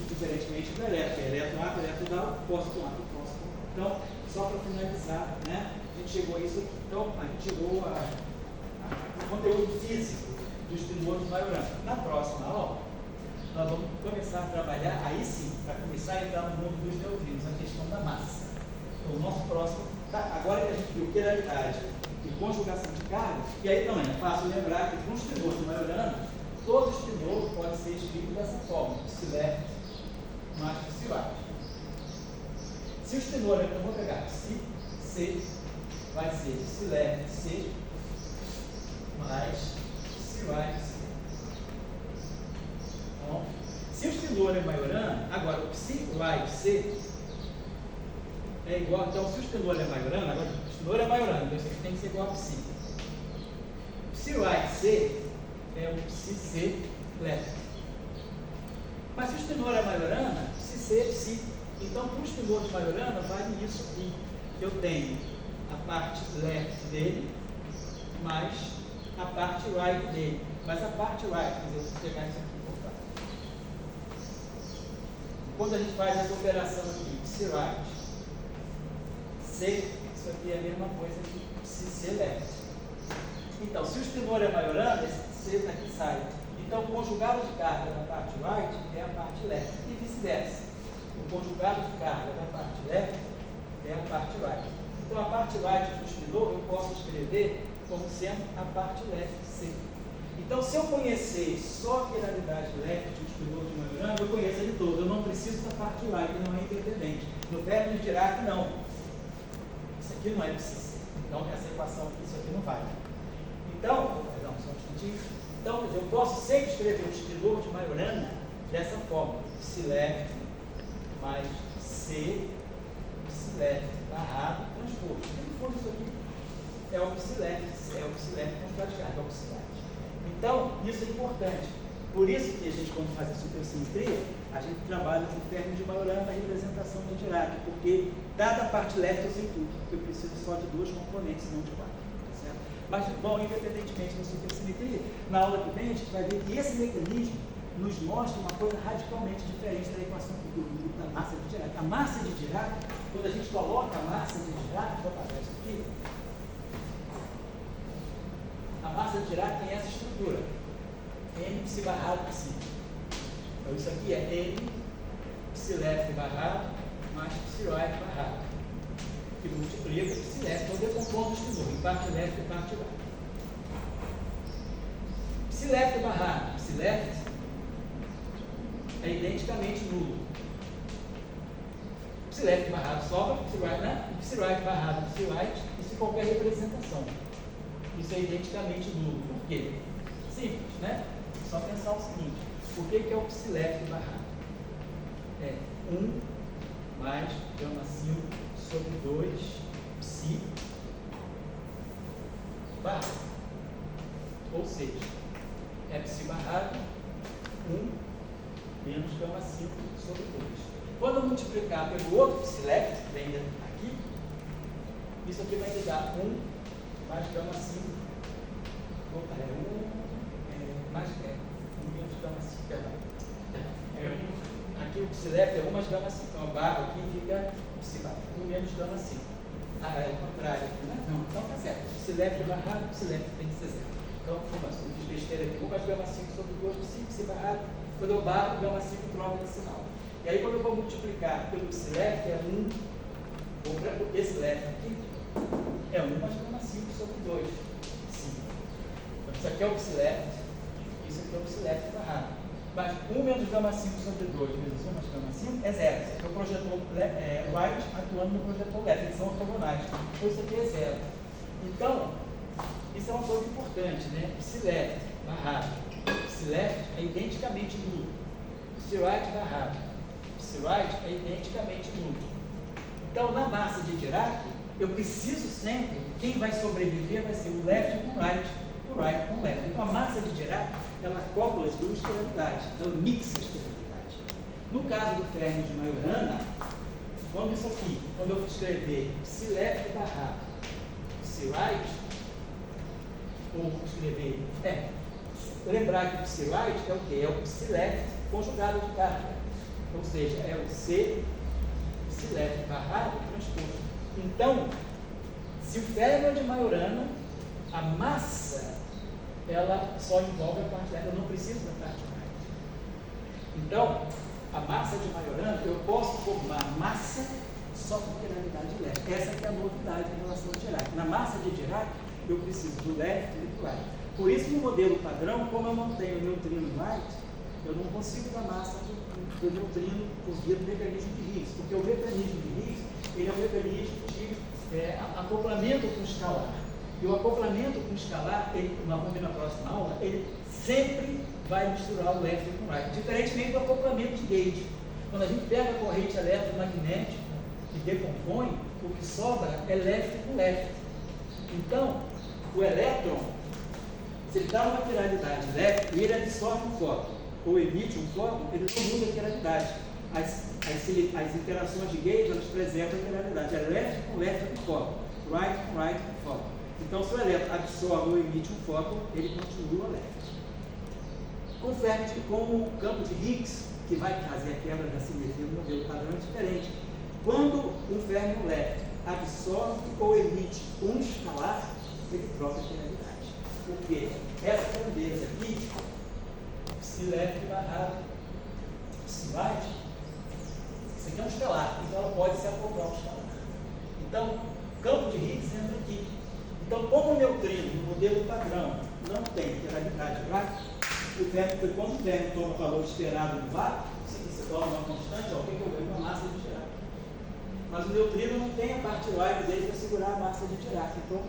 Diferentemente do elétron, elétron A, elétron A, pósito A, pósito A. Então, só para finalizar, né, a gente chegou a isso aqui. Então, a gente chegou ao conteúdo físico do spinor de Majorana. Na próxima aula, nós vamos começar a trabalhar, aí sim, para começar a entrar no mundo dos neutrinos, a questão da massa. Então, o nosso próximo, agora que a gente viu quiralidade e conjugação de cargas, e aí também é fácil lembrar que com o spinor de Majorana, todo spinor pode ser escrito dessa forma, psi-left mais psi-right. Se o spinor, então vou pegar psi-c, vai ser psi-left C mais psi-right C. Então, se o spinor é Majorana, agora o psi-right C é igual, então se o spinor é Majorana, agora o spinor é Majorana, então isso aqui tem que ser igual a psi. Psi-right C é o psi-c left. Mas se o spinor é Majorana, psi-c é psi. Então, para o spinor de Majorana, vale isso aqui. Eu tenho a parte left dele, mais a parte right dele. Mas a parte right, quer dizer, eu vou pegar isso aqui e voltar. Quando a gente faz essa operação aqui, psi-right, C, isso aqui é a mesma coisa que psi-c left. Então, se o spinor é Majorana, esse C daqui sai. Então, o conjugado de carga da parte right é a parte left, e vice-versa. o conjugado de carga da parte left é a parte right. Então, a parte right do spinor eu posso escrever como sendo a parte left C. Então, se eu conhecer só a quiralidade left do spinor de Majorana, eu conheço ele todo. Eu não preciso da parte right, não é independente. No fermo de Dirac, não. Isso aqui não é preciso. Então, essa equação aqui, isso aqui não vai. Então, perdão, só um instantinho. Então, eu posso sempre escrever o spinor de Majorana dessa forma. Psi left mais C, psi left barrado, transposto. No fundo, isso aqui é o psi left conjugado de carga, é o psi left. Então, isso é importante. Por isso que a gente, quando faz a supersimetria, a gente trabalha com o termo de Majorana na representação de Dirac, porque, dada a parte left, eu sei tudo. Eu preciso só de 2 componentes, não de 4. Tá certo? Mas, bom, independentemente da supersimetria, na aula que vem, a gente vai ver que esse mecanismo nos mostra uma coisa radicalmente diferente da equação da massa de Dirac. A massa de Dirac, quando a gente coloca a massa de Dirac, vou apagar isso aqui, a massa de Dirac tem essa estrutura, N psi barrado psi. Então isso aqui é N psi left barrado mais psi right barrado, que multiplica psi left, então decompondo o spinor em parte left e parte right. Psi left barrado psi left é identicamente nulo. Psi left barrado sobra, psi right, né? Psi right barrado psi right, isso em qualquer representação. Isso é identicamente nulo. Por quê? Simples, né? Só pensar o seguinte: por que é o psi left barrado? É 1 mais gama 5 sobre 2 psi barrado. Ou seja, é psi barrado 1 menos gama 5 sobre 2. Quando eu multiplicar pelo outro psi left, que vem aqui, isso aqui vai me dar 1 mais gama 5. Mais 1 menos gama 5. Perdão. Aqui o psi left é 1 mais gama 5. Então a barra aqui fica psi barra. 1 menos gama 5. Ah, é o contrário aqui, né? Não, então tá certo. Psi left barrado, psi left tem que ser 0. Então, eu fiz besteira aqui. 1 mais gama 5 sobre 2 psi barrado. Quando eu barro, gama 5 troca de sinal. E aí, quando eu vou multiplicar pelo psi left, é 1, esse left aqui, é 1 mais gama 5 sobre 2. Sim. Então, isso aqui é o psi left, isso aqui é o psi left barrado. Mas 1 menos gama 5 sobre 2 vezes 1 mais gama 5 é 0. Isso aqui é o projetor right atuando no projetor left, eles são ortogonais. Então, isso aqui é 0. Então, isso é uma coisa importante, né? Psi left barrado. Psi left é identicamente nulo. Psi right barrado. Psi right é identicamente nulo. Então, na massa de Dirac, eu preciso sempre, quem vai sobreviver vai ser o left com o right com o left. Então, a massa de Dirac, ela acopla as duas quiralidades, ela mixa as quiralidades. No caso do fermo de Majorana, quando isso aqui, quando eu escrever psi left barrado, psi right, ou escrever, lembrar que o psi right é o quê? É o psi left conjugado de carga. Ou seja, é o C, psi left barrado transposto. Então, se o fermo é de Majorana, a massa, ela só envolve a parte left, eu não preciso da parte right. Então, a massa de Majorana, eu posso formar massa só com quiralidade left. Essa que é a novidade em relação a Dirac. Na massa de Dirac, eu preciso do left e do right. Por isso, no modelo padrão, como eu não tenho neutrino right, eu não consigo dar massa do neutrino por via do mecanismo de Higgs, porque o mecanismo de Higgs, ele é um mecanismo de acoplamento com escalar. E o acoplamento com escalar, vamos ver na próxima aula, ele sempre vai misturar o left com o right, diferentemente do acoplamento de gauge. Quando a gente pega a corrente eletromagnética e decompõe, o que sobra é left com left. Então, o elétron, se ele dá uma quiralidade left e ele absorve um fóton, ou emite um fóton, ele não muda a quiralidade. As interações de gauge, elas preservam a quiralidade. É left com fóton, right com fóton. Então, se o elétron absorve ou emite um fóton, ele continua left. Com o campo de Higgs, que vai fazer a quebra da simetria no modelo padrão, é diferente. Quando um fermo left absorve ou emite um escalar, ele troca a quiralidade. Porque essa grandeza aqui, psi left barrado psi right, isso aqui escalar, então ela pode se acoplar ao escalar. Então, campo de Higgs entra aqui. Então, como o neutrino, no modelo padrão, não tem gravidade gráfica, quando o Fermi toma o valor esperado do vácuo, se você toma uma constante, o que eu ganho? Uma massa de Dirac. Mas o neutrino não tem a parte wave dele para segurar a massa de Dirac, então,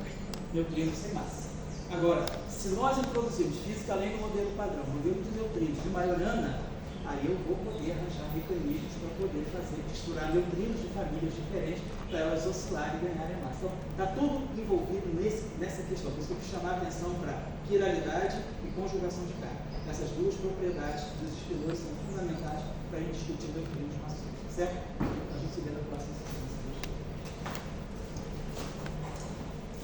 neutrino sem massa. Agora, se nós introduzirmos física além do modelo padrão, modelo de neutrinos de Majorana, aí eu vou poder arranjar mecanismos para poder misturar neutrinos de famílias diferentes para elas oscilarem e ganharem massa. Então, está tudo envolvido nessa questão. Por isso que eu quis chamar a atenção para quiralidade e conjugação de carga. Essas duas propriedades dos espinores são fundamentais para a gente discutir neutrinos massivos, certo? A gente se vê na próxima sequência.